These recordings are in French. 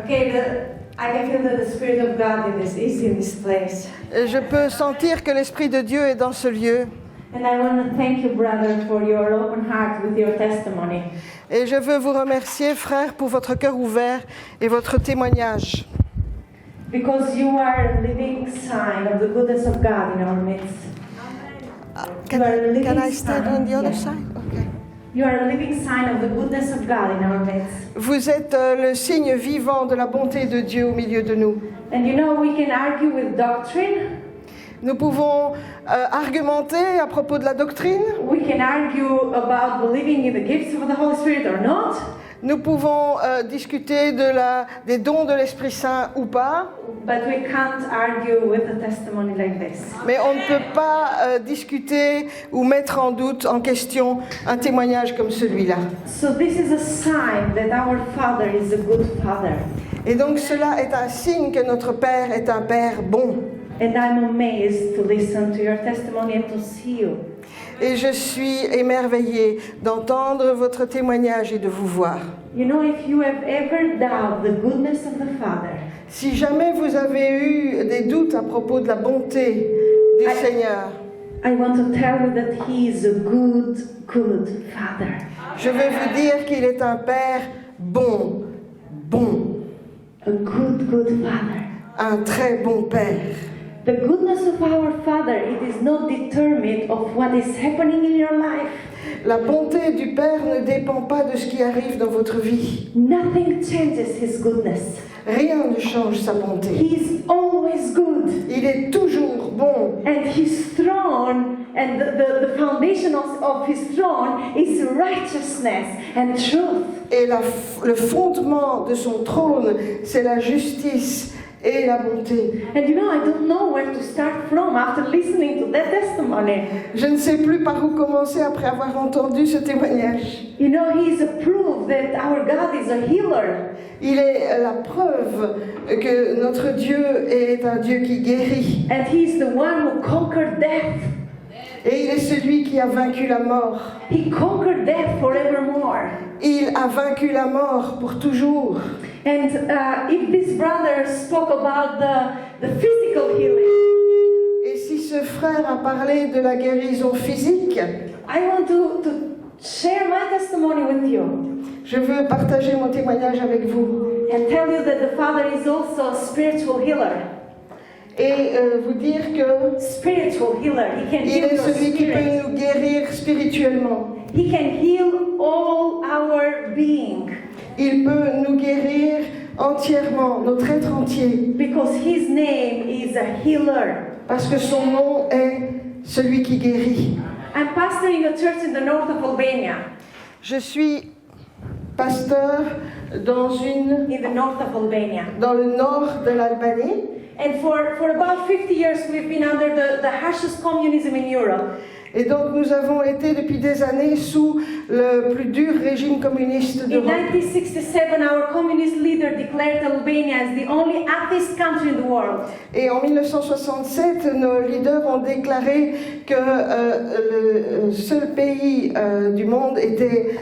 Okay, I can feel that the Spirit of God is in this place. Et je peux sentir que l'Esprit de Dieu est dans ce lieu. And I want to thank you, brother, for your open heart with your testimony. Et je veux vous remercier, frère, pour votre cœur ouvert et votre témoignage. Because you are a living sign of the goodness of God in our midst. Can I stand on the other side? Okay. You are a living sign of the goodness of God in our midst. Vous êtes le signe vivant de la bonté de Dieu au milieu de nous. And you know, we can argue with doctrine. Nous pouvons argumenter à propos de la doctrine. We can argue about believing in the gifts of the Holy Spirit or not. Nous pouvons discuter des dons de l'Esprit Saint ou pas. But we can't argue with a testimony like this. Mais on ne peut pas discuter ou mettre en doute, en question, un témoignage comme celui-là. So this is a sign that our Father is a good Father. Et donc cela est un signe que notre Père est un Père bon. And I'm amazed to listen to your testimony and to see you. Et je suis émerveillée d'entendre votre témoignage et de vous voir. You know, if you have ever doubted the goodness of the Father, Si jamais vous avez eu des doutes à propos de la bonté du Seigneur, I want to tell you that He is a good Father. je veux vous dire qu'il est un Père bon. A good Father. Un très bon Père. The goodness of our Father, it is not determined of what is happening in your life. La bonté du Père ne dépend pas de ce qui arrive dans votre vie. Nothing changes His goodness. Rien ne change sa bonté. He is always good. Il est toujours bon. And His throne, and the foundation of His throne is righteousness and truth. Et le fondement de son trône, c'est la justice et la bonté. And you know, I don't know where to start from after listening to that testimony. Je ne sais plus par où commencer après avoir entendu ce témoignage. You know, He is a proof that our God is a healer. Il est la preuve que notre Dieu est un Dieu qui guérit. And He is the one who conquered death. Et il est celui qui a vaincu la mort. He conquered death forevermore. Il a vaincu la mort pour toujours. And if this brother spoke about the physical healing, Et si ce frère a parlé de la guérison physique, I want to share my testimony with you. je veux partager mon témoignage avec vous. And tell you that the Father is also a spiritual healer. Et vous dire que Spiritual healer. He can il heal est your celui qui spirit. peut nous guérir spirituellement. He can heal all our being. Il peut nous guérir entièrement, notre être entier. Because His name is a healer. Parce que son nom est celui qui guérit. I'm pastoring a church in the north of Albania. Je suis pasteur dans In the north of Albania. dans le nord de l'Albanie. And for about 50 years we've been under the harshest communism in Europe. Et donc nous avons été depuis des années sous le plus dur régime communiste In d'Europe. 1967, our communist leader declared Albania as the only atheist country in the world. Et en 1967, nos leaders ont déclaré que le seul pays du monde était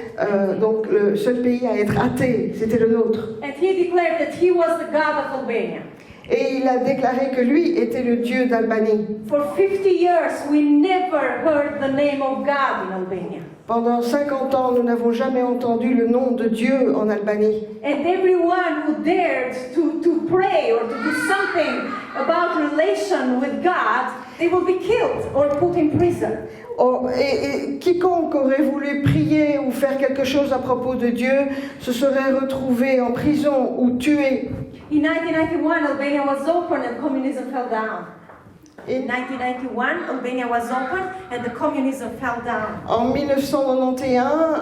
donc le seul pays à être athée, c'était le nôtre. And he declared that he was the God of Albania. Et il a déclaré que lui était le Dieu d'Albanie. For 50 years, we never heard the name of God in Albania. Pendant 50 ans, nous n'avons jamais entendu le nom de Dieu en Albanie. And everyone who dared to pray or to do something about relation with God, they will be killed or put in prison. Et quiconque aurait voulu prier ou faire quelque chose à propos de Dieu se serait retrouvé en prison ou tué. In 1991, Albania was open and communism fell down. In 1991, Albania was open and the communism fell down. En 1991,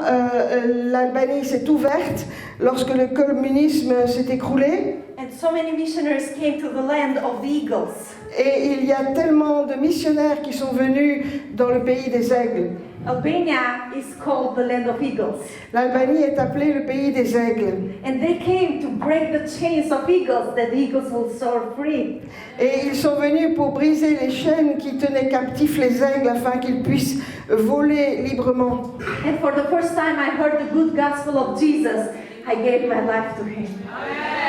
l'Albanie s'est ouverte lorsque le communisme s'est écroulé. And so many missionaries came to the land of the eagles. Et il y a tellement de missionnaires qui sont venus dans le pays des aigles. Albania is called the land of eagles. L'Albanie est appelée le pays des aigles. And they came to break the chains of eagles, that the eagles will soar free. Et ils sont venus pour briser les chaînes qui tenaient captifs les aigles afin qu'ils puissent voler librement. And for the first time I heard the good gospel of Jesus I gave my life to Him.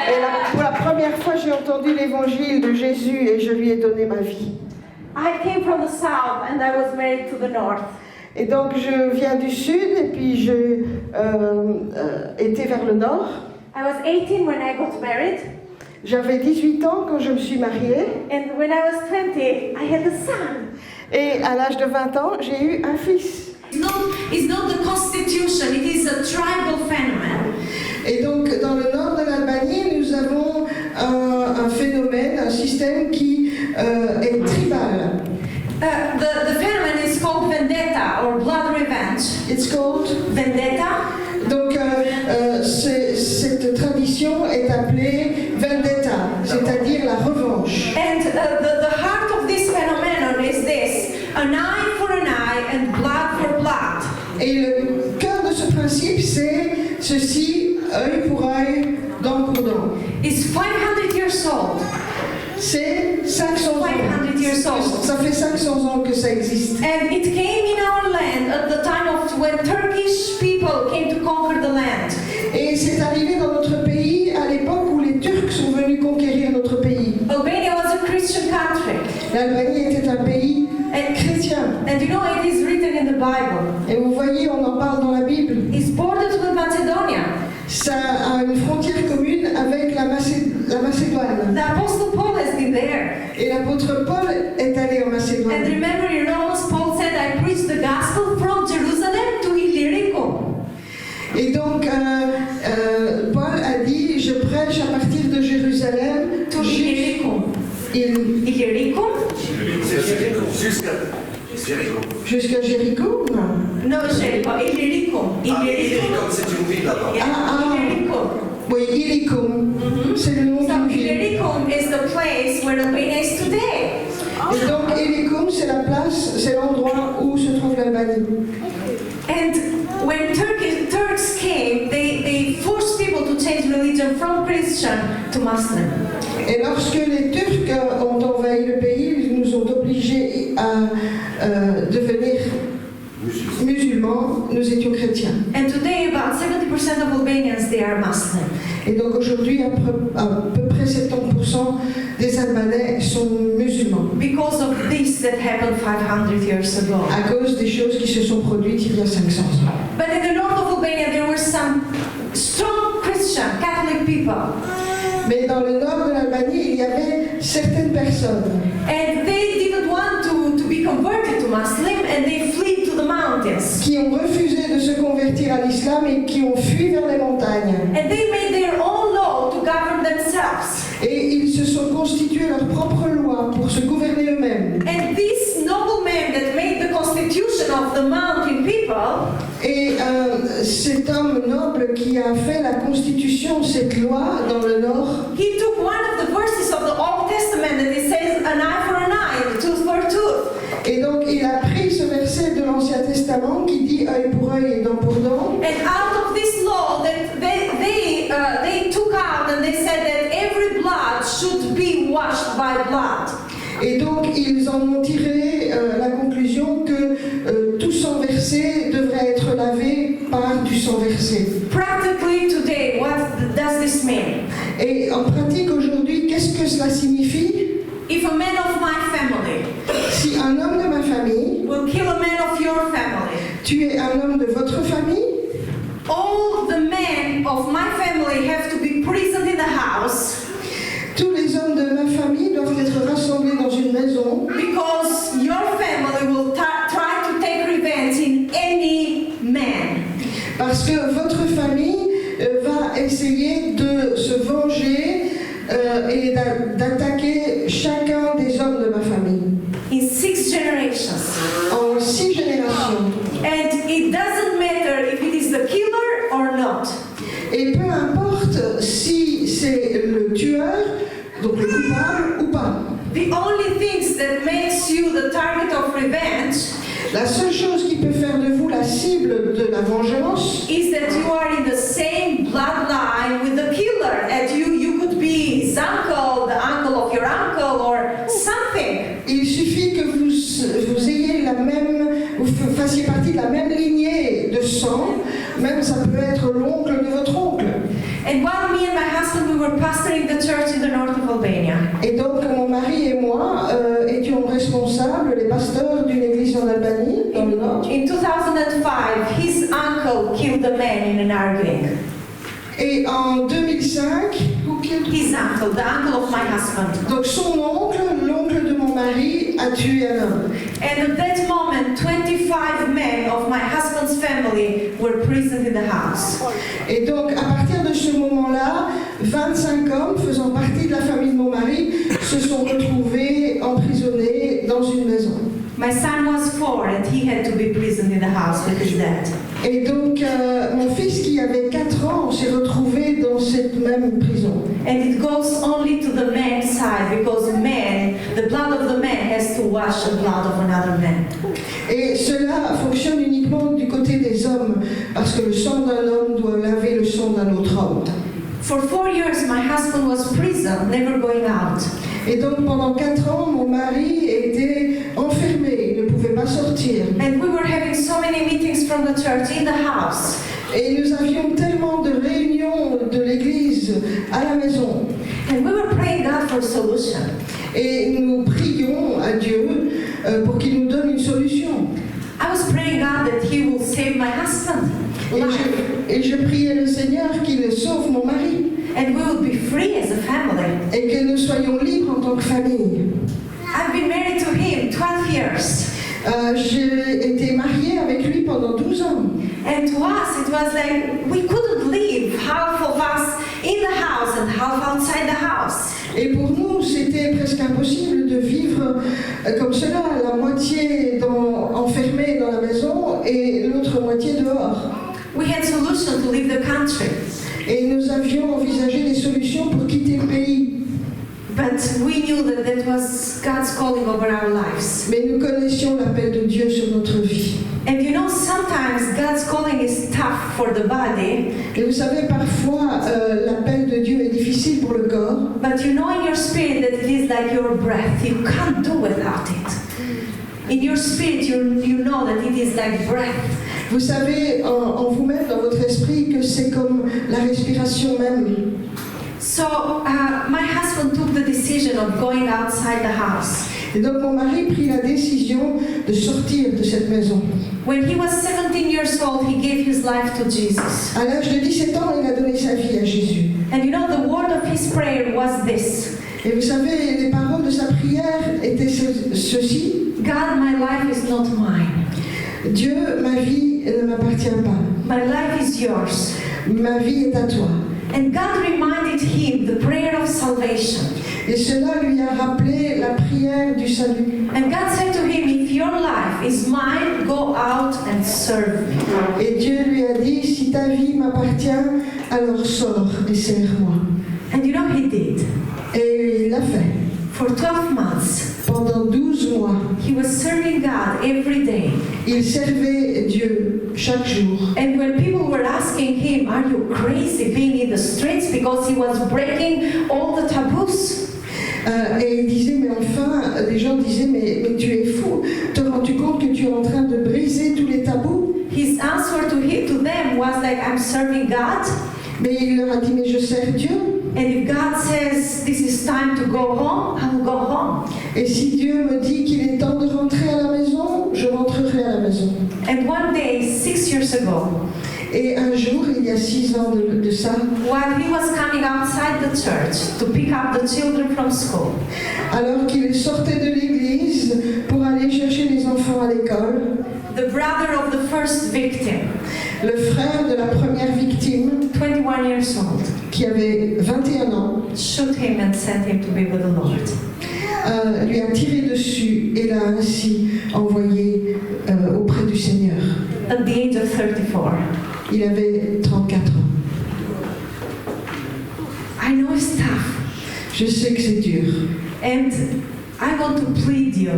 Et pour la première fois, j'ai entendu l'évangile de Jésus et je lui ai donné ma vie. I came from the south and I was married to the north. Et donc je viens du sud et puis j'ai été vers le nord. I was 18 when I got married, J'avais 18 ans quand je me suis mariée and when I was 20, I had a son. et à l'âge de 20 ans, j'ai eu un fils. It's not the constitution, it is a tribal phenomenon. Et donc dans le nord de l'Albanie, nous avons un phénomène, un système qui est tribal. The phenomenon is called vendetta or blood revenge. It's called Vendetta. Donc cette tradition est appelée vendetta, c'est-à-dire la revanche. And the heart of this phenomenon is this: an eye for an eye and blood for blood. Et le cœur de ce principe, c'est ceci, œil pour œil, dent pour dent. It's 500 years old. C'est 500 ans. 500 years old. Ça fait 500 ans que ça existe. And it came in our land at the time of when Turkish people came to conquer the land. Et c'est arrivé dans notre pays à l'époque où les Turcs sont venus conquérir notre pays. Albania was a Christian country. L'Albanie était un pays chrétien. And you know it is written in the Bible. Et vous voyez, on en parle dans la Bible. It's bordered with Macedonia. Ça a une frontière commune avec la Macédoine. The Apostle Paul has been there. Et l'apôtre Paul est allé en And Macédoine. remember in Romans, Paul said, I preach the gospel from Jerusalem to Illyricum. Et donc, Paul a dit, je prêche à partir de Jérusalem To Illyricum. Illyricum? jusqu'à Jéricho. No, Jericho. Illyricum. Illyricum. C'est une ville là-bas. Yeah, Illyricum. Oui, Illyricum, c'est le nom So d'une ville. Illyricum is the place where Albania is today. Et donc, Illyricum, c'est la place, c'est l'endroit où se trouve l'Albanie. And when Turks came, they forced people to change religion from Christian to Muslim. Et lorsque les Turcs ont envahi le pays, ils nous ont obligés à devenir musulmans, nous étions chrétiens. And today about 70% of Albanians, they are Muslim. Et donc aujourd'hui, à peu près 70% des Albanais sont musulmans, Because of this that happened 500 years ago. à cause des choses qui se sont produites il y a 500 ans. But in the north of Albania, there were some strong Christian, Catholic people. Mais dans le nord de l'Albanie, il y avait certaines personnes And they didn't want to be converted to Muslim, and they fled to the mountains. qui ont refusé de se convertir à l'islam et qui ont fui vers les montagnes. And they made their own law to govern themselves. Et ils se sont constitués leur propre loi pour se gouverner eux-mêmes. And this nobleman that made the constitution of the mountain people, Et cet homme noble qui a fait la constitution, cette loi dans le nord, he took one of the verses of the Old Testament that it says an eye for an eye and a tooth for a tooth. et donc il a pris ce verset de l'Ancien Testament qui dit œil pour œil et dent pour dent. And out of this law, that they took out and they said that every blood should be washed by blood. Et donc ils en ont tiré la conclusion que tout sang versé devrait être lavé par du sang versé. Practically today, what does this mean? Et en pratique aujourd'hui, qu'est-ce que cela signifie? If a man of my family Si un homme de ma famille will kill a man of your family, tue un homme de votre famille, all the men of my family have to be present in the house tous les hommes de ma famille doivent être rassemblés dans une maison because your family will try to take revenge in any man. parce que votre famille va essayer de se venger et d'attaquer chacun des hommes de ma famille In 6 generations. en 6 générations. And it doesn't matter if it is the killer or not. Et peu importe si c'est le tueur, donc le coupable ou pas. The only things that makes you the target of revenge La seule chose qui peut faire de vous la cible de la vengeance, is that you are in the same bloodline with the killer. And you could be his uncle, the uncle of your uncle, or something. il suffit que vous ayez vous fassiez partie de la même lignée Et donc mon mari et moi étions responsables, les pasteurs d'une église en Albanie, dans le nord. In 2005, his uncle killed a man in an arguing. Et en 2005, His uncle, the uncle of my husband. donc son oncle, l'oncle de mon mari, a tué un homme. And at that moment, 25 men of my husband's family were prisoned in the house. Et donc à partir de ce moment-là, 25 hommes faisant partie de la famille de mon mari se sont retrouvés emprisonnés dans une maison. My son was 4 and he had to be imprisoned in the house with his dad. Et donc mon fils qui avait 4 ans s'est retrouvé dans cette même prison. And it goes only to the man's side because man, the blood of the man has to wash the blood of another man. Et cela fonctionne uniquement du côté des hommes, parce que le sang d'un homme doit laver le sang d'un autre homme. For 4 years, my husband was prison, never going out. Et donc pendant 4 ans, mon mari était enfermé, il ne pouvait pas sortir. And we were having so many meetings from the church in the house. Et nous avions tellement de réunions de l'église à la maison. And we were praying God for a solution. Et nous prions à Dieu pour qu'il nous donne une solution. I was praying God that He will save my husband. Et je priais le Seigneur qu'il sauve mon mari. And we would be free as a family. Et que nous soyons libres en tant que famille. I've been married to him 12 years. J'ai été mariée avec lui pendant 12 ans. And to us, it was like we couldn't live, half of us in the house and half outside the house. Et pour nous, c'était presque impossible de vivre comme cela, la moitié enfermée dans la maison et l'autre moitié dehors. We had solution to leave the country. Et nous avions envisagé des solutions pour quitter le pays. But we knew that that was God's calling over our lives. Mais nous connaissions l'appel de Dieu sur notre vie. And you know, sometimes God's calling is tough for the body, Et vous savez, parfois, l'appel de Dieu est difficile pour le corps. but you know in your spirit that it is like your breath. You can't do without it. In your spirit, you know that it is like breath. Vous savez en vous-même, dans votre esprit, que c'est comme la respiration même. So my husband took the decision of going outside the house. Et donc mon mari prit la décision de sortir de cette maison. When he was 17 years old, he gave his life to Jesus. À l'âge de 17 ans, il a donné sa vie à Jésus. And you know, the word of his prayer was this: Et vous savez, les paroles de sa prière étaient ceci. God, my life is not mine. Dieu, ma vie ne m'appartient pas. My life is yours. Ma vie est à toi. And God reminded him the prayer of salvation. Et cela lui a rappelé la prière du salut. And God said to him, if your life is mine, go out and serve me. Et Dieu lui a dit, si ta vie m'appartient, alors sors et sers-moi. And you know, he did. Et il l'a fait. For 12 months, Pendant 12 mois, he was serving God every day. il servait Dieu chaque jour. And when people were asking him, are you crazy being in the streets? Because he was breaking all the taboos. Et il disait, mais enfin, les gens disaient, mais tu es fou. Te rends-tu compte que tu es en train de briser tous les tabous? His answer to them was like, I'm serving God. Mais il leur a dit, mais je sers Dieu. And if God says this is time to go home, I will go home. Et si Dieu me dit qu'il est temps de rentrer à la maison, je rentrerai à la maison. And one day, 6 years ago, Et un jour, il y a 6 ans de ça, while he was coming outside the church to pick up the children from school, alors qu'il sortait de l'église pour aller chercher les enfants à l'école, the brother of the first victim, le frère de la première victime, 21 years old, qui avait 21 ans, shoot him and sent him to be with the Lord. lui a tiré dessus et l'a ainsi envoyé auprès du Seigneur. At the age of 34. Il avait 34 ans. I know it's tough. Je sais que c'est dur. And I want to plead you,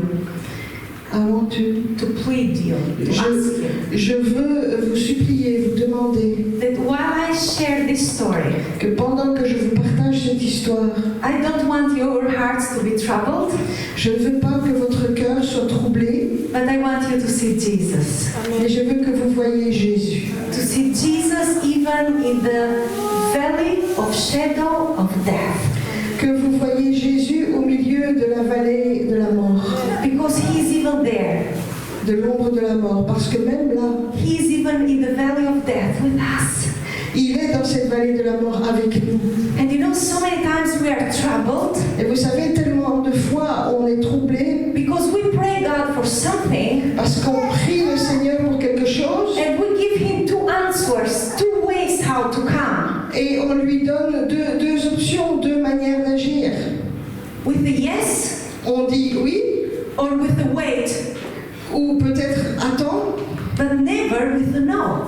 I want to plead you, to ask you, Je veux vous supplier, vous demander that while I share this story, que pendant que je vous partage cette histoire, I don't want your hearts to be troubled, je ne veux pas que votre cœur soit troublé, but I want you to see Jesus. mais je veux que vous voyiez Jésus. To see Jesus even in the valley of shadow of death. Que vous voyiez Jésus au de l'ombre de la mort, parce que même là, He is even in the valley of death with us. il est dans cette vallée de la mort avec nous. And you know, so many times we are troubled Et vous savez, tellement de fois on est troublé because we pray God for something parce qu'on prie le Seigneur pour quelque chose and we give Him two answers, two ways how to come. et on lui donne deux options, deux manières d'agir. With the yes On dit oui or with the wait, ou peut-être attends, but never with the no.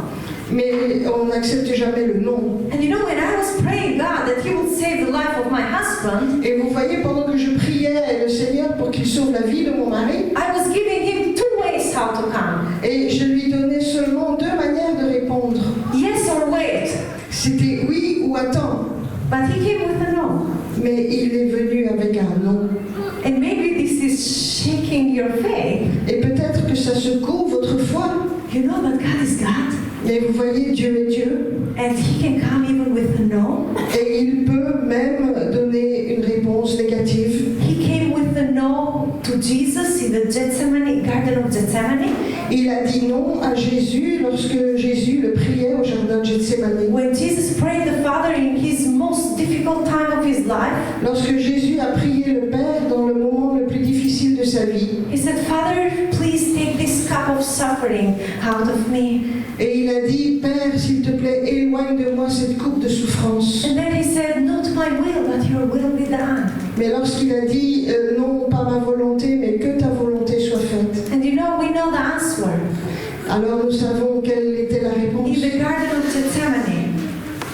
mais on n'accepte jamais le non. And you know, when I was praying God that He would save the life of my husband, Et vous voyez, pendant que je priais le Seigneur pour qu'il sauve la vie de mon mari, I was giving Him two ways how to come. et je lui donnais seulement deux manières de répondre. Yes or wait. C'était oui ou attends. But He came with a no. Mais il est venu avec un non. And maybe this is shaking your faith. Et peut-être que ça secoue votre foi. You know that God is God. Mais vous voyez, Dieu est Dieu. And He can come even with a no. Et il peut même donner une réponse négative. He came with a no to Jesus in the Garden of Gethsemane. Il a dit non à Jésus lorsque Jésus le priait au jardin de Gethsemane. When Jesus prayed the Father in His most difficult time of His life, Lorsque Jésus a prié le Père dans le moment le plus difficile de sa vie, He said, Father, please take this cup of suffering out of me. et il a dit, Père, s'il te plaît, éloigne de moi cette coupe de souffrance. And then He said, not my will, but your will be done. Mais lorsqu'il a dit, non, pas ma volonté, mais que ta volonté soit faite, And you know, we know the answer. alors nous savons quelle était la réponse. In the Garden of Gethsemane,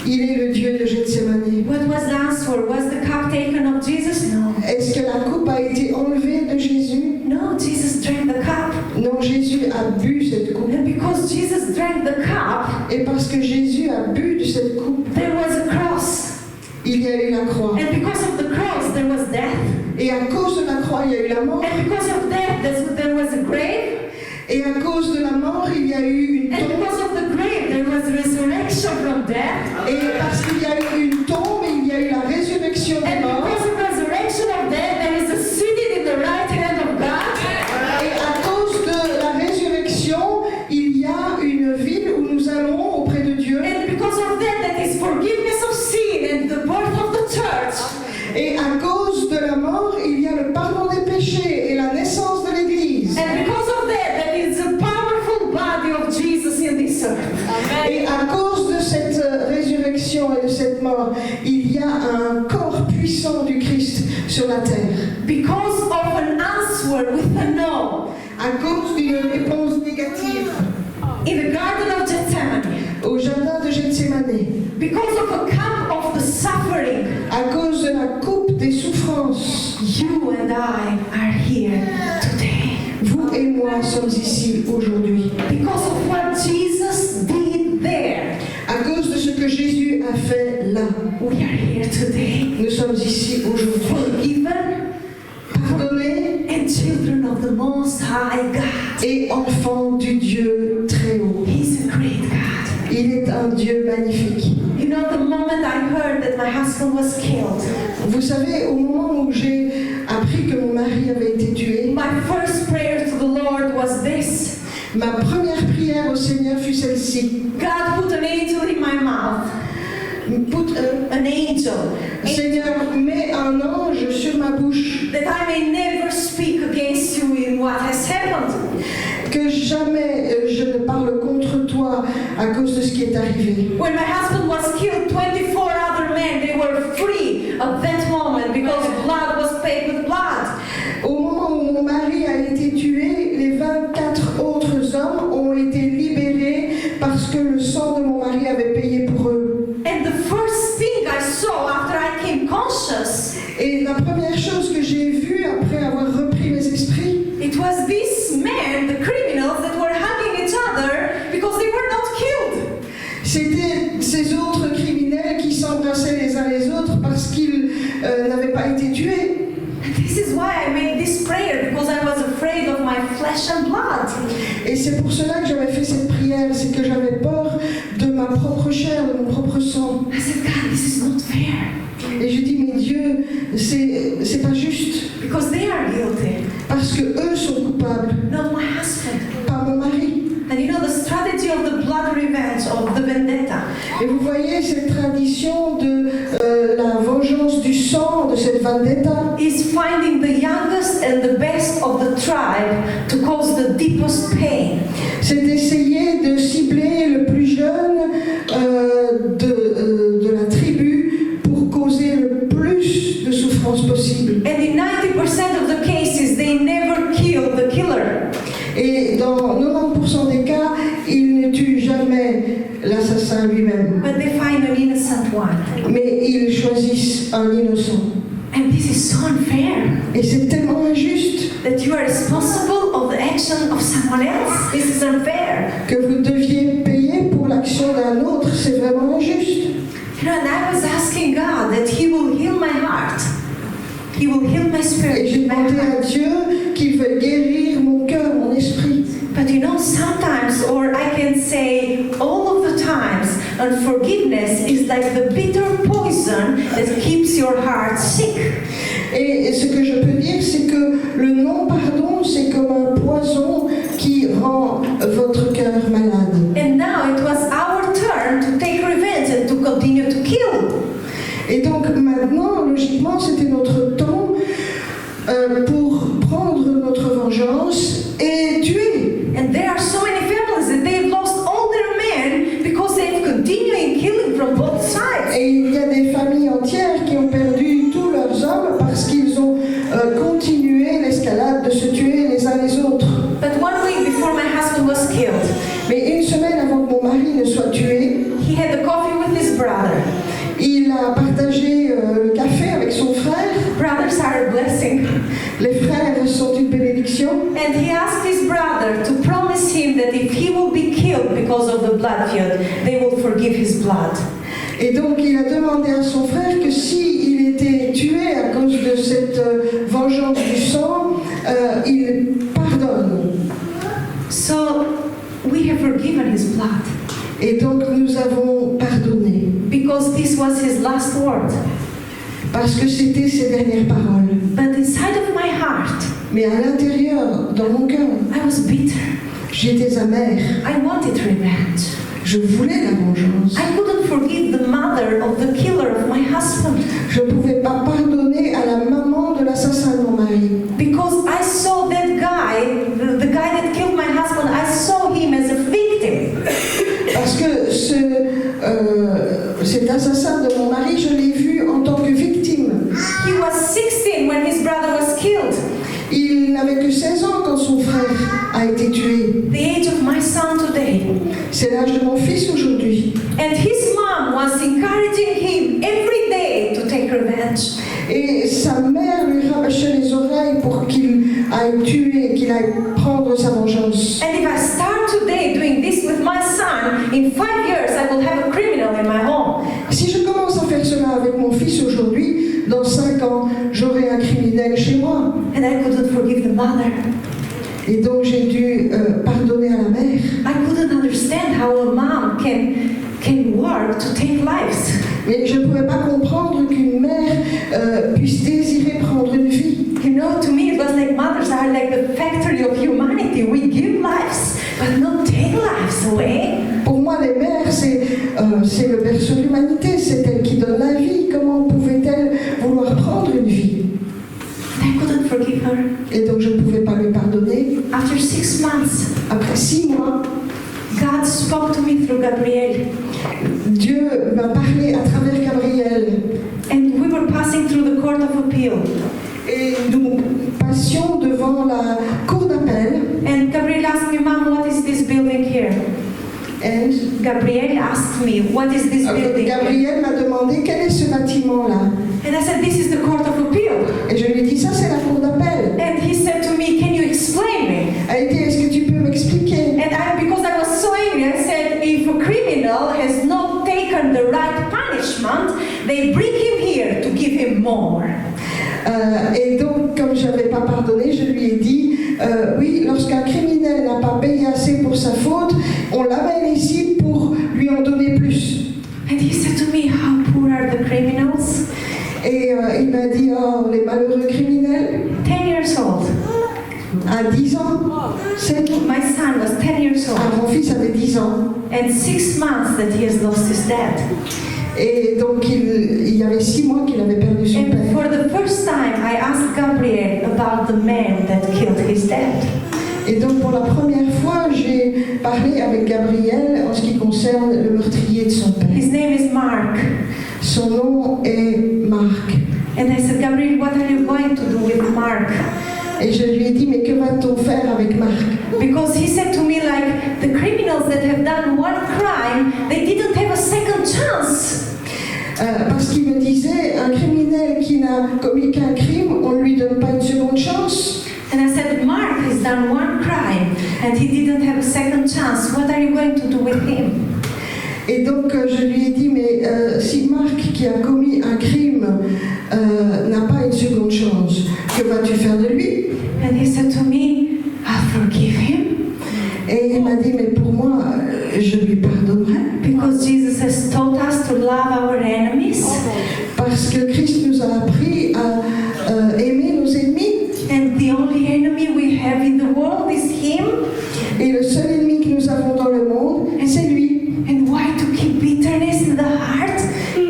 Il est le Dieu de Gethsemane. what was the answer? Was the cup taken of Jesus? No. Est-ce que la coupe a été enlevée de Jésus? No, Jesus drank the cup. Non, Jésus a bu cette coupe. And because Jesus drank the cup, Et parce que Jésus a bu de cette coupe, there was a cross. il y a eu la croix. And because of the cross, there was death. Et à cause de la croix, il y a eu la mort. And because of death, there was a grave. Et à cause de la mort, il y a eu une And tombe. because of the grave, there was resurrection from death. Et parce qu'il y a eu une tombe, il y a eu la résurrection des And morts. because of resurrection of death, there is a seated in the right hand of God. Et à cause de la résurrection, il y a une ville où nous allons auprès de Dieu. And because of that, that is forgiveness of sin and the birth of the church. Et à cause de la mort, il y a le pardon des péchés et la naissance de l'Église. And because of that, that is the powerful body of Jesus in this earth. Et à cause de cette résurrection et de cette mort, il y a un corps puissant du Christ sur la terre. Because of an answer with a no. À cause d'une réponse négative In the Garden of Gethsemane. au jardin de Gethsemane, Because of a cup of the suffering. à cause de la coupe des souffrances, You and I are here today. vous et moi sommes ici aujourd'hui. Because of what Jesus did there. À cause de ce que Jésus a fait là, We are here today. nous sommes ici aujourd'hui. Forgiven Pardonnés and children of the Most High God. et enfants du Dieu très haut. He's a great God. Il est un Dieu magnifique. You know, the moment I heard that my husband was killed, Vous savez, au moment où j'ai appris que mon mari avait été tué, my first prayer to the Lord was this. ma première prière au Seigneur fut celle-ci. God, put an angel in my mouth. An angel. Seigneur, mets un ange sur ma bouche, That I may never speak against you in what has happened. que jamais je ne parle contre toi à cause de ce qui est arrivé. When my husband was killed, 24 other men, they were free at that moment because blood was paid with blood. Au moment où mon mari a été tué, les 24 autres hommes ont été libérés parce que le sang de mon mari avait payé pour eux. And the first thing I saw after I came conscious, Et la première chose que j'ai vue après avoir repris mes esprits, it was these men, the criminals, that were hugging each other because they were not killed. c'était ces autres criminels qui s'embrassaient les uns les autres parce qu'ils n'avaient pas été tués. And this is why I made this prayer, because I was afraid of my flesh and blood. Et c'est pour cela que j'avais fait cette prière, c'est que j'avais peur de ma propre chair, de mon propre sang. I said, God, this is not fair, Et je dis, mais Dieu, c'est pas juste, because they are guilty, parce que eux sont coupables, not my husband. blood revenge, of the vendetta. Et vous voyez cette tradition de la vengeance du sang, de cette vendetta, Is finding the youngest and the best of the tribe to cause the deepest pain. c'est d'essayer de cibler le plus jeune de la tribu pour causer le plus de souffrance possible. And in 90% of the cases, they never kill the killer. Et dans 90% des cas, ils ne tuent jamais l'assassin lui-même, But they find an innocent one. mais ils choisissent un innocent. And this is so unfair Et c'est tellement injuste that you are responsible of the action of someone else. This is unfair. que vous deviez payer pour l'action d'un autre, c'est vraiment injuste. You know, and I was asking God that He will heal my heart. He will heal my Et spirit, j'ai my demandé à heart. Dieu qu'il veuille guérir mon cœur, mon esprit. But you know, sometimes, or I can say all of the times, unforgiveness is like the bitter poison that keeps your heart sick. Et ce que je peux dire, c'est que le non-pardon, c'est comme un poison qui rend votre cœur malade. And now it was our turn to take revenge and to continue to kill. Et donc maintenant, logiquement, c'était notre temps pour prendre notre vengeance et tuer. And there are so many families that they've lost all their men because they've continued killing from both sides. Et il y a des familles entières qui ont perdu tous leurs hommes parce qu'ils ont continué l'escalade de se tuer les uns les autres. But 1 week before my husband was killed, Mais une semaine avant que mon mari ne soit tué, he had a coffee with his brother. il a partagé le café avec son frère. Brothers are a blessing. Les frères sont une bénédiction. And he asked his brother to promise him that if he will be killed because of the blood feud, they will forgive his blood. Et donc il a demandé à son frère que s'il était tué à cause de cette vengeance du sang, il pardonne. So we have forgiven his blood Et donc nous avons pardonné. because this was his last word. Parce que c'était ses dernières paroles. But inside of my heart, Mais à l'intérieur, dans mon cœur, I was bitter. j'étais amère. I wanted revenge. Je voulais la vengeance. I couldn't forgive the mother of the killer of my husband Je ne pouvais pas pardonner à la maman de l'assassin de mon mari. because I saw that guy, the guy that killed my husband, I saw him as a victim. Parce que cet assassin de mon mari, je l'ai vu en tant que victime. He was 16 when his brother was killed. Il n'avait que 16 ans quand son frère a été tué. The age of my son today. C'est l'âge de mon fils aujourd'hui. And his mom was encouraging him every day to take revenge. Et sa mère lui rabâchait les oreilles pour qu'il aille tuer, qu'il aille prendre sa vengeance. And if I start today doing this with my son, in 5 years I will have a criminal in my home. Si je commence à faire cela avec mon fils aujourd'hui, dans 5 ans, j'aurai un criminel chez moi. And I couldn't forgive the mother. Et donc j'ai dû pardonner à la mère. I couldn't understand how a mom can work to take lives. Mais je ne pouvais pas comprendre qu'une mère puisse désirer prendre une vie. You know, to me it was like mothers are like the factory of humanity. We give lives, but not take lives away. Pour moi, les mères, c'est le berceau de l'humanité, c'est elles qui donnent la vie. Comment pouvaient-elles vouloir prendre une vie? I couldn't forgive her. Et donc je ne pouvais pas lui pardonner. After 6 months, Après 6 mois, God spoke to me through Gabriel. Dieu m'a parlé à travers Gabriel. And we were passing through the court of appeal. Et nous passions devant la cour d'appel. And Gabriel asked me, Mom, what is this building here? Et Gabriel asked me, what is this building here? Gabriel m'a demandé quel est ce bâtiment-là. And I said, this is the court of appeal. Et je lui ai dit, ça c'est la cour d'appel. And he said to me, can you explain me? Elle a dit, est-ce que tu peux m'expliquer? And because I was so angry, I said, if a criminal has not taken the right punishment, they bring him here to give him more. Et donc, comme je n'avais pas pardonné, je lui ai dit, oui, lorsqu'un criminel n'a pas payé assez pour sa faute, on l'amène ici pour lui en donner plus. And he said to me, how poor are the criminals? Et il m'a dit, oh, les malheureux criminels, 10 years old. À 10 ans, 7 ans. My son was 10 years Ah, old, mon fils avait 10 ans. and 6 months that he has lost his dad. Et donc il y avait 6 mois qu'il avait perdu son And père. for the first time, I asked Gabriel about the man that killed his dad. Et donc pour la première fois, j'ai parlé avec Gabriel en ce qui concerne le meurtrier de son père. His name is Mark. Son nom est Marc. And I said, Gabriel, what are you going to do with Mark? Et je lui ai dit, mais que va-t-on faire avec Marc? Because he said to me, like, the criminals that have done one crime, they didn't have a second chance. Parce qu'il me disait, un criminel qui n'a commis qu'un crime, on ne lui donne pas une seconde chance. And I said, Mark has done one crime, and he didn't have a second chance. What are you going to do with him? Et donc je lui ai dit, mais si Marc qui a commis un crime n'a pas une seconde chance, que vas-tu faire de lui? And he said to me, I'll forgive him. Et il m'a dit, mais pour moi, je lui pardonnerai. Because Jesus has taught us to love our enemies. Parce que Christ nous a appris à aimer nos ennemis. And the only enemy we have in the world is him. Et le seul ennemi que nous avons dans le monde, c'est lui. And why to keep bitterness in the heart?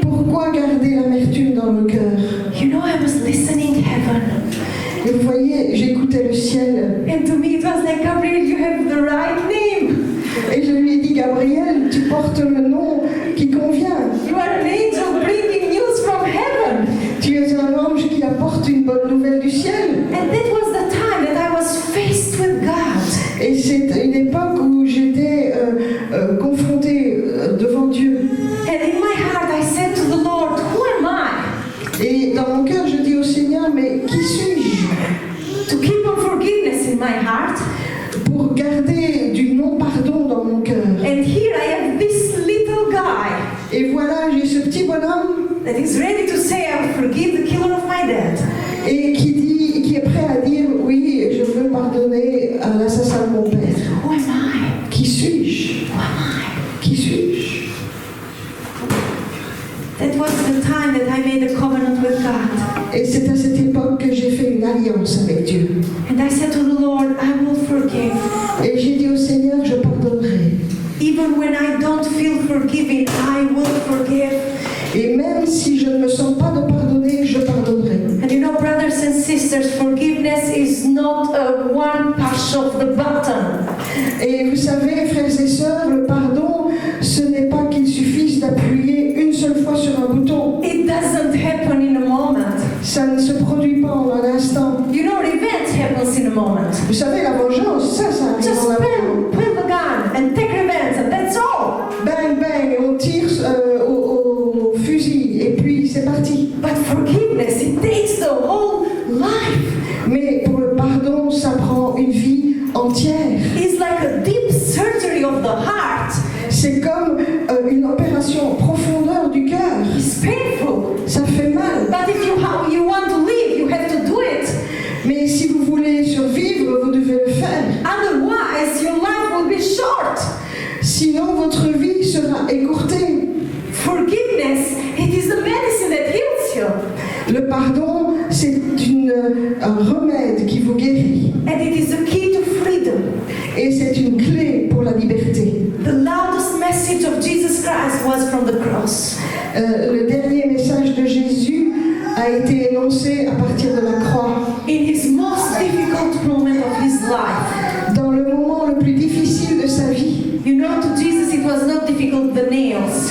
Pourquoi garder l'amertume dans le cœur? You know, I was listening heaven. Et vous voyez, j'écoutais le ciel. And to me it was like, Gabriel, you have the right name. Et je lui ai dit, Gabriel, tu portes le nom qui convient. You are an angel bringing news from heaven. Tu es un ange qui apporte une bonne nouvelle du ciel. And that was the time that I was faced with God. Et c'est une époque où j'étais confrontée devant Dieu. And in my heart I said to the Lord, who am I? Et dans mon cœur, je dis au Seigneur, mais qui suis-je? To keep unforgiveness in my heart. Pour garder du non-pardon dans mon cœur. And here I have this little guy Et voilà, j'ai ce petit bonhomme that is ready to say, I will forgive the killer of my dad. et qui est prêt à dire, oui, je veux pardonner à l'assassin de mon père. Who am I? Qui suis-je? Who am I? Qui suis-je? That was the time that I made a covenant with God. Et c'est à cette époque que j'ai fait une alliance avec Dieu. And I said to the Lord, I will forgive. Et j'ai dit au Seigneur, je pardonnerai. Even when I don't feel forgiven, I will forgive. Et même si je ne me sens pas de pardonner, je pardonnerai. And you know, brothers and sisters, forgiveness is not a one push of the button. Et vous savez, frères et sœurs, le pardon, ce n'est pas qu'il suffise d'appuyer une seule fois sur un bouton. It doesn't happen in a moment. Ça ne se produit pas en un instant. You know, revenge happens in a moment. Vous savez, la vengeance, ça arrive Just en un moment. pull the gun and take revenge, and that's all. Bang, bang, et on tire au fusil, et puis c'est parti. But forgiveness, it takes the whole life. Mais pour le pardon, ça prend une vie entière. It's like a deep surgery of the heart. C'est comme une opération en profondeur du cœur. It's painful. Ça fait mal. But if you want to live, you have to do it. Mais si vous voulez survivre, vous devez le faire. Otherwise, your life will be short. Sinon, votre vie sera écourtée. Forgiveness, it is the medicine that heals you. Le pardon, c'est un remède qui vous guérit. And it is the key to freedom. Et c'est une clé pour la liberté. The loudest message of Jesus Christ was from the cross. Le dernier message de Jésus a été énoncé à partir de la croix. In his most difficult moment of his life. Dans le moment le plus difficile de sa vie. You know, to Jesus it was not difficult, the nails.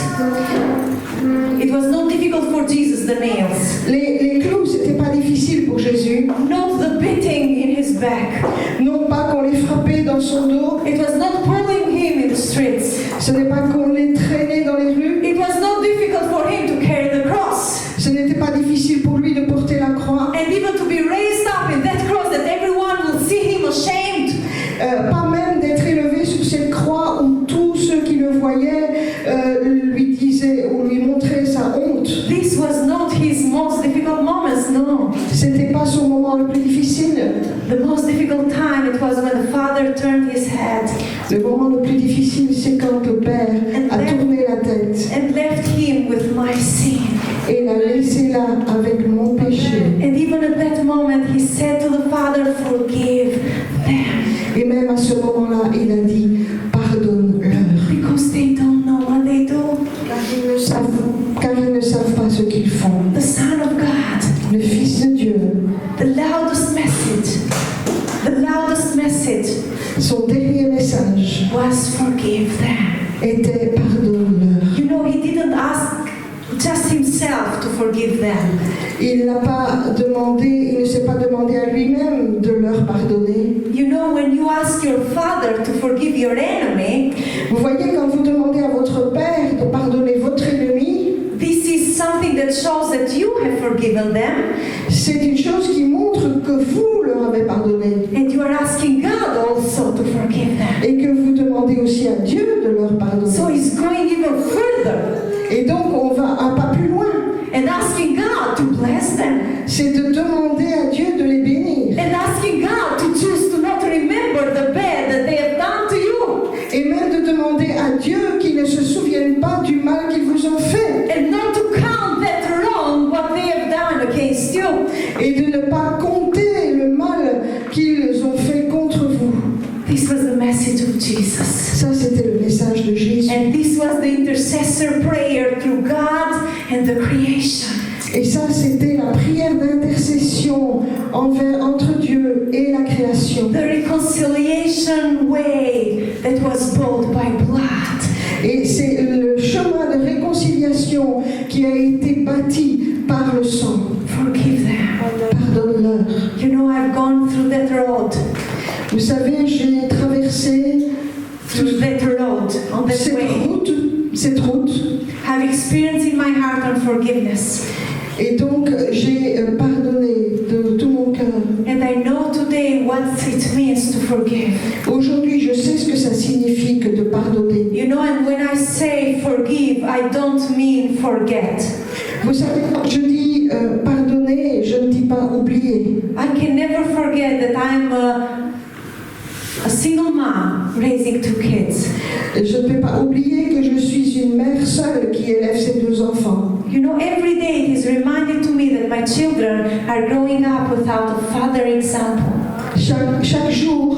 It was not difficult for Jesus, the nails. Les clous, c'était pas difficile pour Jésus. Not the beating in his back. Non pas qu'on les frappait dans son dos. It was not pulling him in the streets. Ce n'est pas qu'on les traînait dans les rues. It was not difficult for him to carry the cross. Ce n'était pas difficile pour lui de porter la croix. And even to be raised up in that cross that everyone will see him ashamed. Pas même d'être élevé sur cette croix où tous ceux qui le voyaient lui disaient ou lui montraient sa honte. This was not his most difficult moments, no. C'était pas son moment le plus difficile. The most difficult time it was when the father turned his head Le moment le plus difficile, c'est quand le Père a tourné la tête and left him with my sin. et l'a laissé là avec mon péché. And even at that moment he said to the Father, forgive pas ce qu'ils font. The Son of God, Le Fils de Dieu, the loudest message son dernier message was forgive them. était pardonne-leur. You know, he didn't ask just himself to forgive them. Il n'a pas demandé, il ne s'est pas demandé à lui-même de leur pardonner. You know, when you ask your father to forgive your enemy, Vous voyez, quand vous demandez à votre Père de pardonner votre ennemi, this is something that shows that you have forgiven them, c'est une chose qui montre que vous leur avez pardonné and you are asking God also to forgive them. et que vous demandez aussi à Dieu de leur pardonner. So he's going even further Et donc on va un pas plus loin, and asking God to bless them, c'est de demander à Dieu de les bénir and asking God to choose to not remember the bad that they have done to you, et même de demander à Dieu qu'ils ne se souviennent pas du mal qu'ils vous ont fait and not to count that wrong what they have done against you. et de ne pas compter le mal qu'ils ont fait contre vous. This was the message of Jesus. Ça, c'était le message de Jésus. And this was the intercessor prayer through God and the creation. Et ça, c'était la prière d'intercession entre Dieu et la création. The reconciliation way that was bought by blood. Et c'est le chemin de réconciliation qui a été bâti par le sang. Forgive them. Pardonne-leur. You know, I've gone through that road, Vous savez, j'ai traversé that road, on that cette way. route. I've experienced in my heart unforgiveness. Et donc, j'ai pardonné de tout mon cœur. And I know today what it means to forgive. Aujourd'hui, je sais ce que ça signifie que de pardonner. You know, and when I say forgive, I don't mean forget. Vous savez, quand je dis pardonner, je ne dis pas oublier. I can never forget that I'm a single mom raising 2 kids. Je ne peux pas oublier que je suis une mère seule qui élève ses 2 enfants. You know, every day it is reminded to me that my children are growing up without a father example. Chaque jour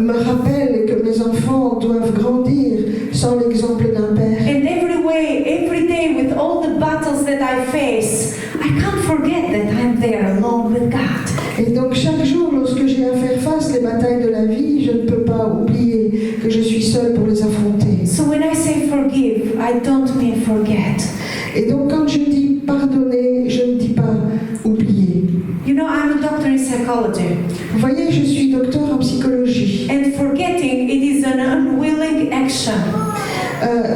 me rappelle que mes enfants doivent grandir sans l'exemple d'un père. And every day with all the battles that I face, I can't forget that I'm there alone with God. Et donc chaque jour, lorsque j'ai à faire face les batailles de la vie, je ne peux pas oublier que je suis seule pour les affronter. So when I say forgive, I don't mean forget. Et donc quand je dis pardonner, je ne dis pas oublier. You know, I'm a doctor in psychology. Vous voyez, je suis docteur en psychologie. And forgetting, it is an unwilling action.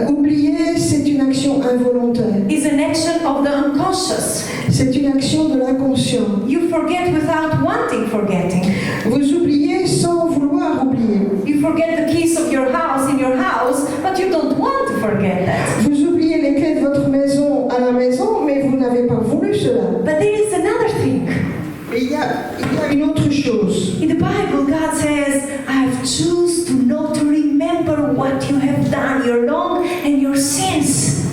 Oublier, c'est une action involontaire. It's an action of the unconscious. C'est une action de l'inconscient. You forget without wanting forgetting. Vous oubliez sans vouloir oublier. You forget the keys of your house in your house, but you don't want to forget that. Vous oubliez les clés de votre maison à la maison, mais vous n'avez pas voulu cela. But there is another thing. Et il y a une autre chose. In the Bible, God says, I've chosen to not remember what you have done, your wrong and your sins.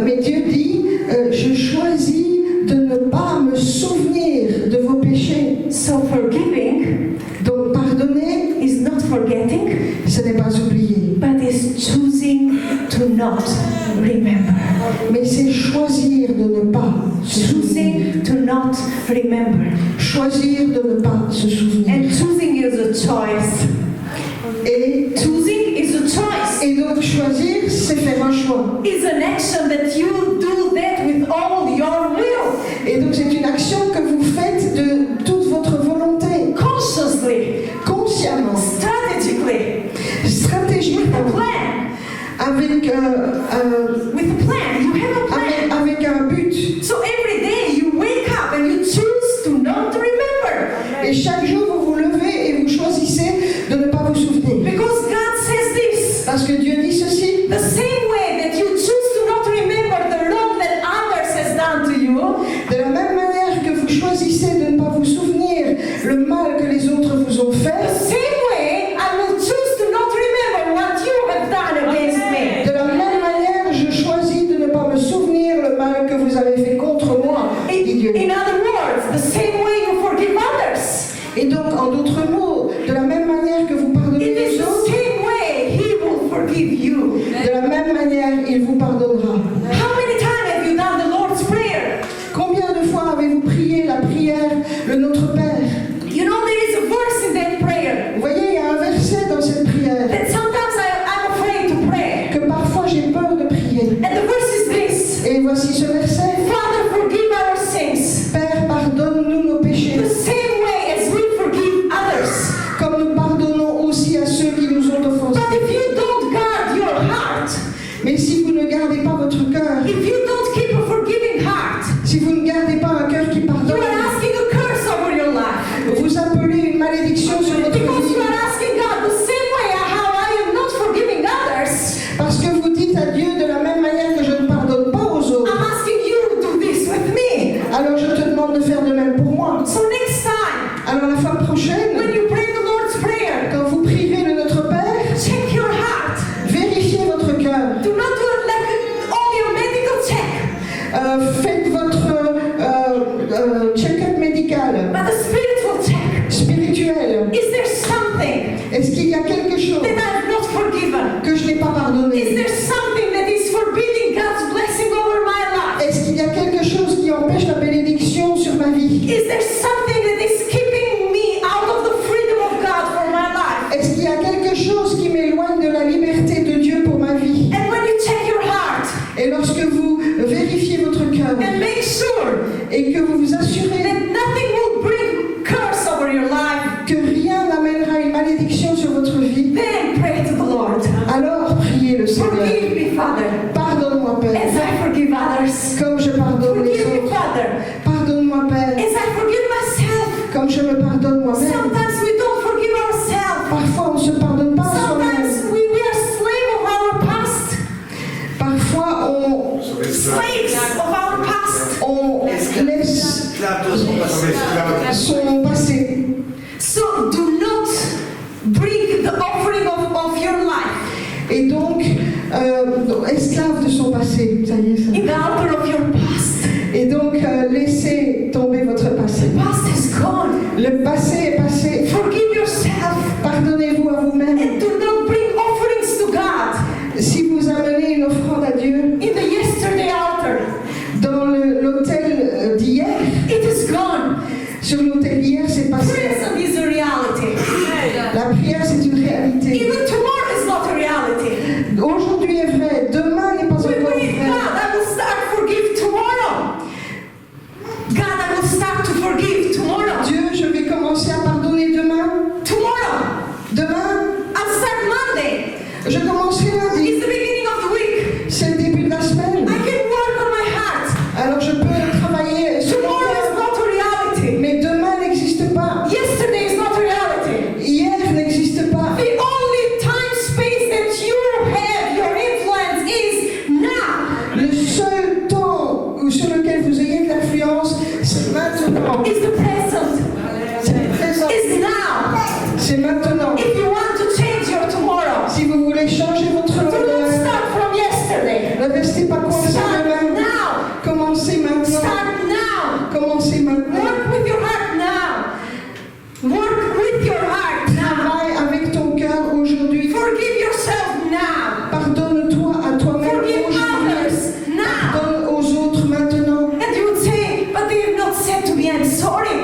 Mais Dieu dit, je choisis de ne pas me souvenir de vos péchés. So forgiving Donc pardonner, is not forgetting, ce n'est pas oublier, but is choosing to not remember. mais c'est choisir de ne pas se souvenir. Choosing to not remember. Choisir de ne pas se souvenir. And choosing is a choice. Et Choosing is a choice. Et donc choisir, c'est faire un choix. It's an action that you do that with all your will. Et donc c'est une action que vous faites de toute votre volonté, Consciously, consciemment, strategically, with stratégiquement, a plan. avec, With a plan. You have a plan. avec un but. So every day you wake up and you choose to not remember. Et chaque jour, vous vous levez et vous choisissez de ne pas vous souvenir. Because God says this. Parce que Dieu dit ceci. The same way that you choose to not remember the wrong that others has done to you, De la même manière que vous choisissez de ne pas vous souvenir le mal que les autres vous ont the fait, same way I will choose to not remember what you have done against me. de la même manière, je choisis de ne pas me souvenir le mal que vous avez fait contre moi, dit Dieu. In other words, the same way you forgive others, Et donc, en d'autres mots, de la même manière que vous pardonnez it is les the autres, same way He will forgive you. de la même manière, il vous pardonnera. How many times have you done the Et voici ce verset. Father, forgive our sins. Père, pardonne-nous nos péchés, The same way as we forgive others. comme nous pardonnons aussi à ceux qui nous ont offensés. But if you don't guard your heart, Mais si vous ne gardez pas votre cœur, if you don't keep a forgiving heart, si vous ne gardez pas un cœur qui you pardonne, are asking a curse over your life. vous appelez une malédiction sur votre Because you vie. are asking God the same way how I am not forgiving others. Parce que vous dites à Dieu de la même manière que je ne pardonne pas aux autres. I'm asking you to do this with me. Alors je te demande de faire de même pour moi. So next time, Alors la fois prochaine, when you pray the Lord's Prayer, quand vous prierez le Notre Père, check your heart. vérifiez votre cœur. Do not do it like only a medical check, Faites votre check-up médical, but a spiritual check. spirituel. Is there something Est-ce qu'il y a quelque chose that I have not forgiven? que je n'ai pas Is pardonné? there something that is forbidding God's blessing over my life? Est-ce qu'il y a quelque chose qui empêche la bénédiction sur ma vie? Is there something that is keeping me out of the freedom of God for my life? Est-ce qu'il y a quelque chose qui m'éloigne de la liberté de Dieu pour ma vie? And when you check your heart Et lorsque vous vérifiez votre cœur and make sure et que vous vous assurez that nothing will bring curse over your life, que rien n'amènera une malédiction sur votre vie, then pray to the Lord. alors priez le Seigneur. Forgive me, Father, Pardonne-moi, Père, as I forgive others. comme je pardonne les Forgive me, autres. Father, Pardonne-moi, Père, as I forgive myself. comme je me pardonne moi-même. Sometimes we don't forgive ourselves. Parfois, on ne se pardonne pas à soi-même. Sometimes we are slave of our past. Parfois, Slaves of our past. on laisse son passé. So do not bring the offering of your life Et donc, esclave de son passé. Ça y est, ça. in the altar of your past. Et donc, laissez tomber votre passé. The past is gone. Le passé est passé. Forgive yourself Pardonnez-vous à vous-même. and do not bring offerings to God Si vous amenez une offrande à Dieu in the yesterday altar. dans l'autel d'hier, It is gone. sur l'autel d'hier, c'est passé. Present is a reality. La prière, c'est une réalité. Even tomorrow is not a reality. Aujourd'hui est vrai, demain n'est pas We encore pray, vrai. God, I will start forgive tomorrow. God, I will start to forgive tomorrow. Dieu, je vais commencer à pardonner demain. Tomorrow. Demain, I'll start Monday. je commencerai lundi. It's the beginning of the week. C'est le début de la semaine. I can work on my heart. Alors je peux travailler sur mon Tomorrow is cœur. not a reality. Mais demain n'existe pas. Yesterday is not a reality. Hier n'existe pas. The only time space that you have your influence is now. Le seul temps sur lequel vous ayez de l'influence, c'est maintenant. Is the present. C'est présent. Is now. C'est maintenant. If you want to change your tomorrow, Si vous voulez changer votre do not lendemain, start from yesterday. ne restez pas coincé Start demain. now. Commencez maintenant. Start now. Commencez maintenant. Work with your heart now. Work with your heart now. Travaille avec ton cœur aujourd'hui. Forgive yourself now. Pardonne-toi à toi-même Forgive aujourd'hui. others now. Pardonne aux autres maintenant. And you would say, but they have not said to me, I'm sorry.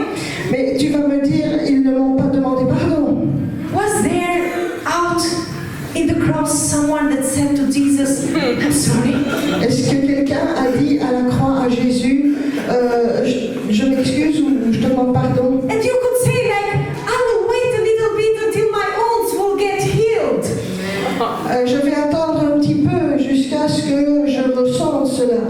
Mais tu vas me dire, ils ne m'ont pas demandé pardon. Was there out in the cross someone that said to Jesus, I'm sorry? Est-ce que quelqu'un a dit à la croix à Jésus, je m'excuse ou je te demande pardon? And you could say like, I will wait a little bit until my wounds will get healed. Je vais attendre un petit peu jusqu'à ce que je ressente cela.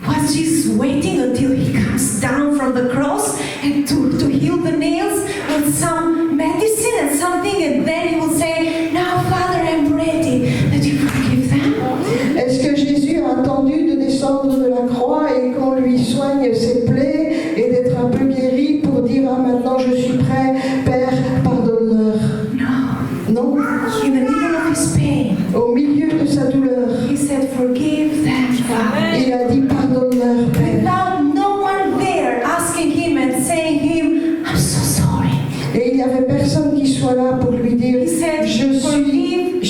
Was Jesus waiting until he comes down from the cross and to heal the nails with some medicine and something, and then he will say, now Father, I'm ready that you forgive them? Est-ce que Jésus a attendu de descendre de la croix et qu'on lui soigne ses plaies et d'être un peu guéri pour dire ah maintenant je suis prêt, Père, pardonne-leur? No. Non. In the middle of his pain, Au milieu de sa douleur, he said, forgive them, Father. il a dit pardonne-leur, Père. Without no one there asking him and saying him, I'm so sorry. Et il n'y avait personne qui soit là pour lui dire He said, je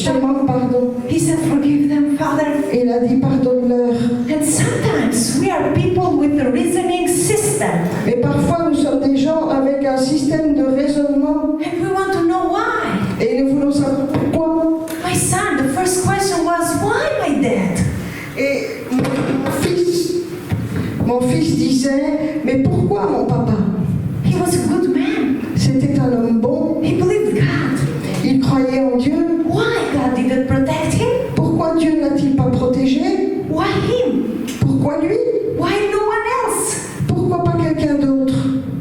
te demande pardon. He said, forgive them, Father. Et il a dit pardonne-leur. And sometimes we are people with a reasoning system. Mais parfois nous sommes des gens avec un système de raisonnement And we want to know why. et nous voulons savoir pourquoi. My son, the first question was, why my dad? Et mon fils, Mon fils disait, mais pourquoi mon papa? He was a good man. C'était un homme bon, He believed God. il croyait en Dieu. Why God didn't protect him? Pourquoi Dieu n'a-t-il pas protégé? Why him? Pourquoi lui? Why no one else? Pourquoi pas quelqu'un d'autre?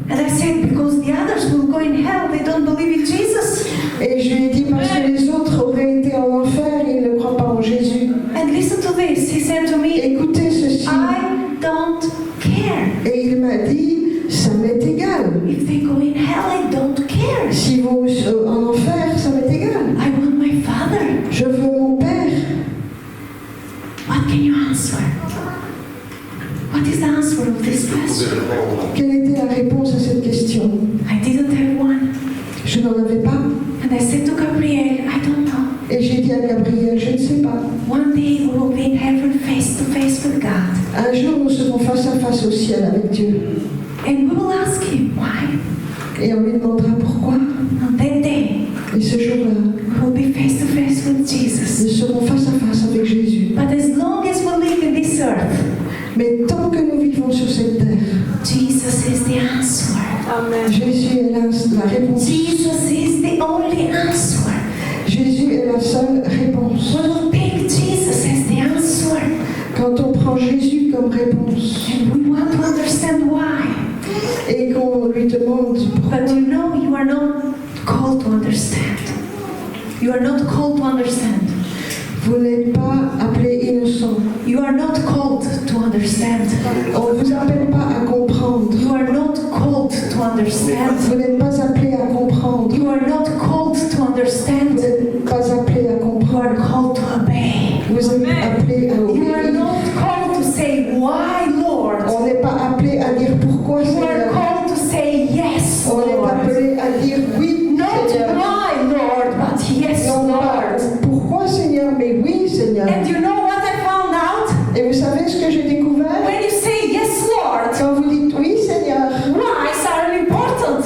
And I said, because the others will go in hell. They don't believe in Jesus. Et je lui ai dit, parce que les autres auraient été en enfer, ils ne croient pas en Jésus. And listen to this. He said to me, Écoutez ceci. I don't care. Et il m'a dit, ça m'est égal. If they go in hell, I don't care. Si vous en enfer, ça m'est égal. I want my Father. Je veux mon Père. What can you answer? What is the answer of this question? Quelle était la réponse à cette question? I didn't have one. Je n'en avais pas. And I said to Gabriel, I don't know. Et j'ai dit à Gabriel, je ne sais pas. One day we will be in heaven face to face with God. Un jour, nous serons face à face au ciel avec Dieu. And we will ask him why. Et on lui demandera pourquoi. On that day, Et ce jour-là, we will be face to face with Jesus. nous serons face à face avec Jésus. But as long as we live in this earth, Mais tant que nous vivons sur cette terre, Jesus is the answer. Jésus est la réponse. Jesus is the only answer. Jésus est la seule réponse. We will take Jesus as the answer. Quand on prend Jésus comme réponse And we want to understand why. et qu'on lui demande pourquoi, But you know, you are not called to understand. You are not called to understand. vous n'êtes pas appelé innocent. You are not called to understand. On ne vous appelle pas à comprendre. You are not called to understand. Vous n'êtes pas appelé à comprendre. You are not called to Vous understand. n'êtes pas appelé à You comprendre. are called to obey. Vous êtes appelé à You are obéir. not called to say, why, Lord? On n'est pas appelé à dire pourquoi, You are Seigneur. called to say, yes, On est Lord. appelé à dire oui, Not Seigneur. why, Lord, but yes, Non pas Lord. pourquoi, Seigneur, mais oui, Seigneur. And you know what I found out? Et vous savez ce que j'ai découvert? When you say, yes, Lord, Quand vous dites oui, Seigneur, whys are important.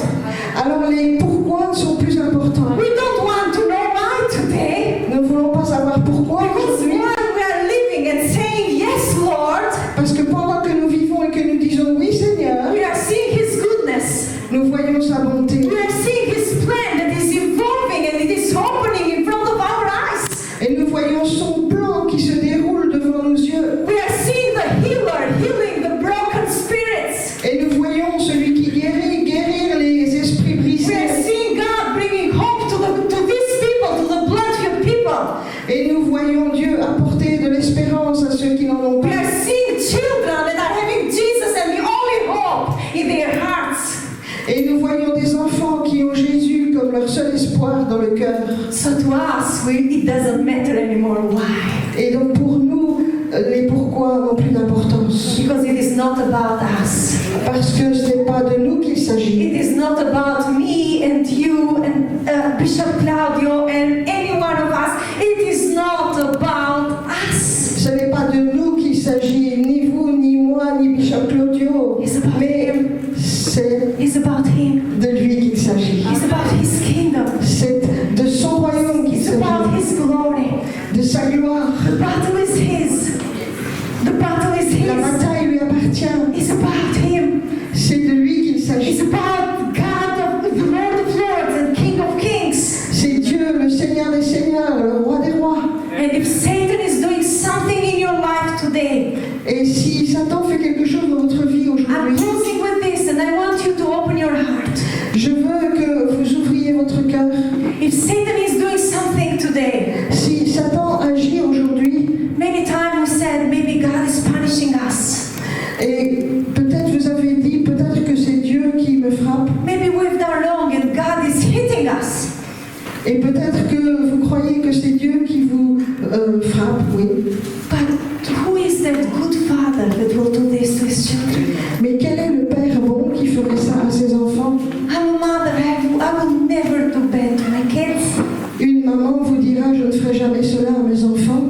alors les pourquoi sont plus importants. We don't want to know why today. Nous ne voulons pas savoir pourquoi Because aujourd'hui. while we are living and saying, yes, Lord, Parce que pendant que nous vivons et que nous disons oui, Seigneur, we are seeing His goodness. nous voyons sa bonté. We are seeing His plan that is evolving and it is opening in front of our eyes. Et nous voyons son plan qui se déroule devant nos yeux. We are seeing the healer healing the broken spirits. Et nous voyons celui qui guérir les esprits We are brisés. seeing God bringing hope to these people, to the blood-filled people. Et nous voyons Dieu apporter de l'espérance à ceux qui n'en ont We pas. are seeing children that are having Jesus and the only hope in their hearts. Et nous voyons des enfants qui ont Jésus comme leur seul espoir dans le cœur. So to us, it doesn't matter anymore why. Et donc pour nous, les pourquoi n'ont plus d'importance. Because it is not about us. Parce que ce n'est pas de nous qu'il s'agit. It is not about me and you and Bishop Claudio and any one of us. It is not about us. Ce n'est pas de nous qu'il s'agit, ni vous, ni moi, ni Bishop Claudio. It's about Mais Him. c'est It's about Him. de lui qu'il s'agit. It's about His kingdom. C'est de son royaume qu'il It's about s'agit. His glory. De sa gloire. The battle is His. The battle is La His. bataille lui appartient. It's about Him. C'est de lui qu'il It's s'agit. about God, the Lord of Lords and King of Kings. C'est Dieu, le Seigneur des Seigneurs, le Roi des Rois. And if Satan is doing something in your life today, Et si Satan fait quelque chose dans votre vie I'm aujourd'hui, closing with this and I want you to open your heart. je veux que vous ouvriez votre cœur. If Satan is doing something today, Si Satan agit aujourd'hui, many times we said maybe God is punishing us. et peut-être vous avez dit, peut-être que c'est Dieu qui me frappe, Maybe we've done wrong and God is hitting us. et peut-être que vous croyez que c'est Dieu qui vous frappe, oui. But who is that good father that will do this to his children? Mais quel est le Père bon qui ferait ça à ses enfants? I'm a mother, I will never do bad to my kids. Une maman vous dira, je ne ferai jamais cela à mes enfants.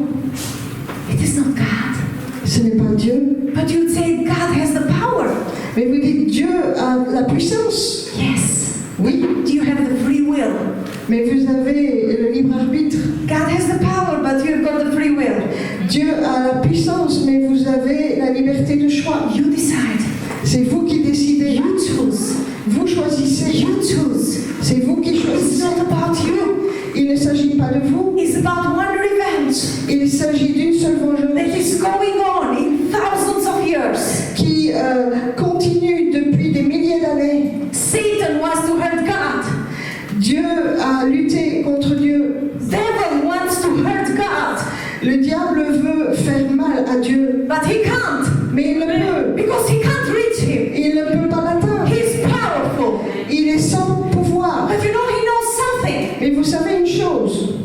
It is not God. Ce n'est pas Dieu. But you'd say God has the power. Mais vous dites, Dieu a la puissance. Yes. Oui, Do you have the free will? mais vous avez le libre arbitre. God has the power, but you've got the free will. Dieu a la puissance, mais vous avez la liberté de choix. You decide. continue depuis des milliers d'années. Satan wants to hurt God. Dieu a lutté contre Dieu. Devil wants to hurt God. Le diable veut faire mal à Dieu, But he can't. mais il ne peut. Because he can't reach him. Il ne peut pas l'atteindre. He's powerful. Il est sans pouvoir. But you know, he knows something. Mais vous savez une chose,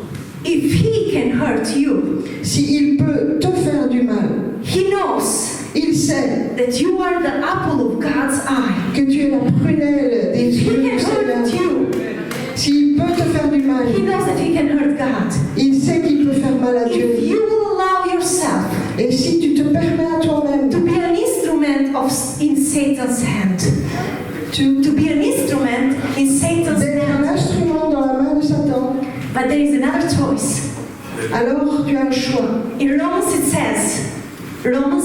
If he can hurt you, s'il peut te faire du mal, he knows il sait that you are the apple of God's eye. que tu es la prunelle des He yeux can du Seigneur. hurt you. S'il peut te faire du mal, He knows that he can hurt God. il sait qu'il peut faire mal à If Dieu. you will allow yourself Et si tu te permets à toi-même to be an instrument in Satan's hand, to be an instrument in Satan's d'être un hand, instrument dans la main de Satan, but there is another choice. alors tu as un choix. In Romans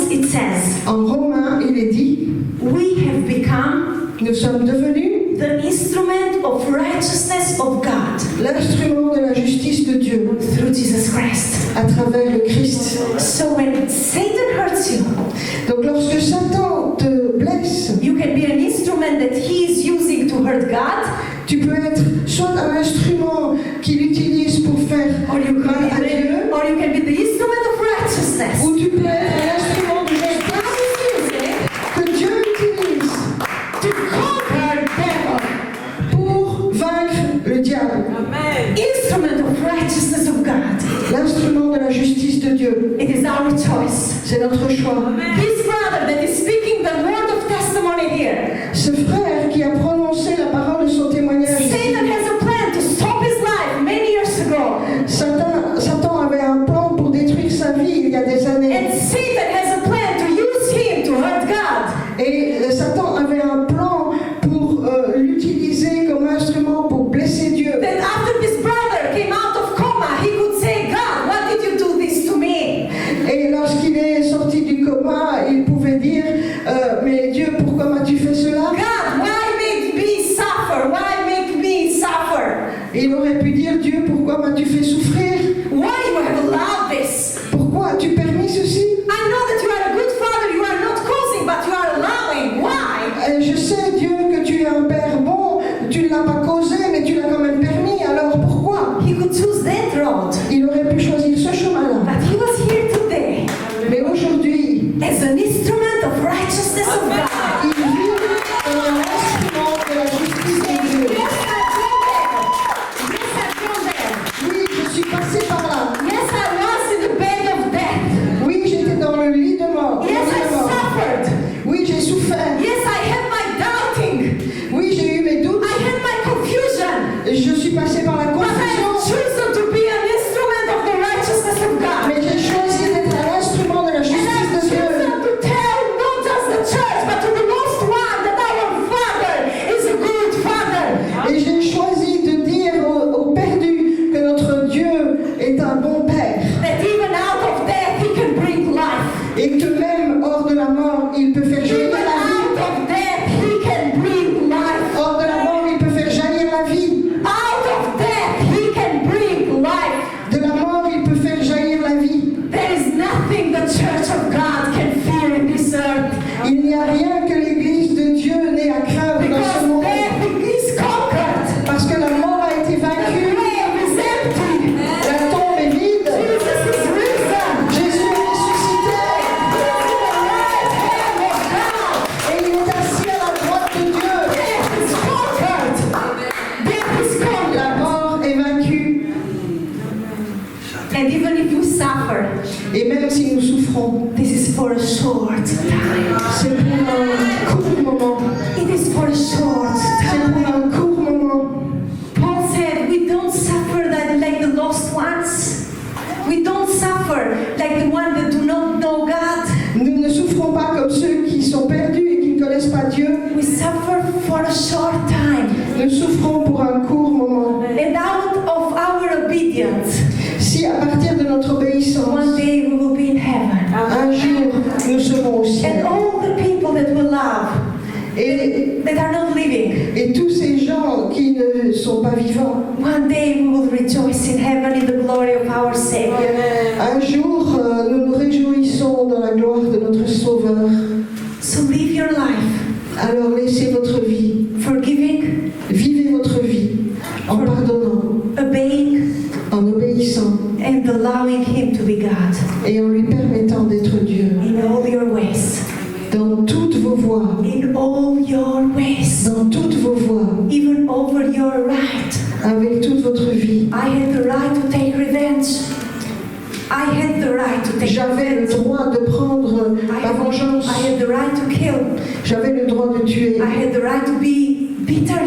it says, En Romains, il est dit, we have become nous sommes devenus the instrument of righteousness of God l'instrument de la justice de Dieu through Jesus Christ. à travers le Christ. So when Satan hurts you, Donc lorsque Satan te blesse, you can be an instrument that he is using to hurt God, tu peux être soit un instrument qu'il utilise pour faire or you mal à Dieu, can be the instrument of righteousness. ou tu peux être un instrument de justice que Dieu utilise To conquer devil. pour vaincre le diable. Instrument of righteousness of God. L'instrument de la justice de Dieu. It is our choice. C'est notre choix. This brother that is speaking the word of testimony here, Ce frère qui a prononcé la parole de son témoignage, Satan has a plan to stop his life many years ago. Satan avait un plan pour détruire sa vie il y a des années. And Satan has a plan to use him to hurt God. Et Satan avait un plan pour l'utiliser comme instrument pour blesser Dieu. That after this brother came out of coma, he could say, God, what did you do this to me? Et lorsqu'il est sorti du coma, il pouvait dire mais Dieu, pourquoi m'as-tu fait cela? God, why make me suffer? Why make me suffer? Et il aurait pu dire Dieu, pourquoi m'as-tu fait souffrir? Why you have allowed this? Pourquoi as-tu permis ceci? I know that you are a good father, you are not causing, but you are allowing. Why? Et je sais Dieu que tu es un père bon, tu ne l'as pas causé, mais tu l'as quand même permis. Alors pourquoi? He could choose that road. Il aurait pu choisir ce chemin-là. But he was here today Mais aujourd'hui, as an instrument of righteousness of God. il vit comme un instrument de la justice de Dieu. Yes, I've gone there. Yes, I've gone there. Oui, je suis passé par là. Yes, I was in the bed of death. Oui, j'étais dans le lit de mort. Yes, I suffered. Oui, j'ai souffert. Yes, I had my doubting. Oui, j'ai eu mes doutes. I had my confusion. Je suis passé par la But I have confusion. chosen to be an instrument of the righteousness of God. Mais j'ai choisi d'être un instrument de la And I've justice de Dieu. chosen to tell not just the church, but to the lost one that our Father is a good Father. Et j'ai choisi de dire aux perdus que notre Dieu est un bon Père. That even out of death He can bring life. Et que même hors de la mort, il peut faire jaillir Even la out vie. of death He can bring life. Hors de la mort, il peut faire jaillir la vie. Out of death He can bring life. De la mort, il peut faire jaillir la vie. There is nothing the church of God can fear in this earth. Il n'y a rien que l'Église de Dieu n'ait à craindre dans ce Because monde. death is conquered. Parce que la mort a été The vaincue. grave is empty. La tombe est vide. Jesus is risen. Jésus est ressuscité. He is in the right hand of God. Et il est assis à la droite de Dieu. Death is conquered. Death is La conquered. mort est vaincue. And even if you suffer, Et même si nous souffrons, this is for a short time. c'est pour un court moment. It is for a short C'est time. pour un court moment. Paul said, we don't suffer like the lost ones. We don't suffer like the ones that do not know God. Nous ne souffrons pas comme ceux qui sont perdus et qui ne connaissent pas Dieu. We suffer for a short time. Nous souffrons pour un court moment. And out of our obedience, Si à partir de notre obéissance, one day we will be in heaven. un jour nous serons au And ciel. all the people that we love, Et, that are not living, et tous ces gens qui ne sont pas vivants, one day we will rejoice in heaven in the glory of our Savior. un jour nous nous réjouissons dans la gloire de notre Sauveur. So live your life Alors laissez votre vie, forgiving, vivez votre vie en pardonnant, obeying, en obéissant and allowing Him to be God et en lui permettant d'être Dieu in all your ways. dans toutes vos voies, In all your ways. dans toutes vos voies, Even over your right. avec toute votre vie. I had the right to take revenge. I had the right to take J'avais le revenge. droit de prendre ma vengeance. I had the right to kill. J'avais le droit de tuer. I had the right to be bitter.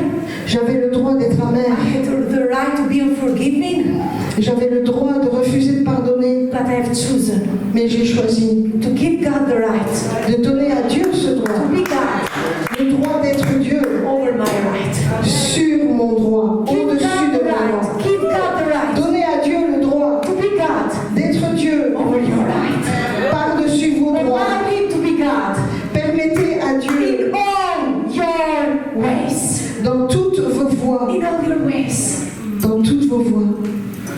J'avais le droit d'être I amer. had the right to be unforgiving. J'avais le droit de refuser de pardonner. But I have chosen Mais j'ai choisi to give God the right de donner à Dieu ce to droit. be God Le droit d'être Dieu over my right. sur mon droit, Give au-dessus God de the mon right. droit. Give God the right Donnez à Dieu le droit to be God d'être Dieu over your right. par-dessus vos droits. Allow Him to be God Permettez à Dieu in all your ways. dans toutes vos voies, In all your ways. dans toutes vos voies.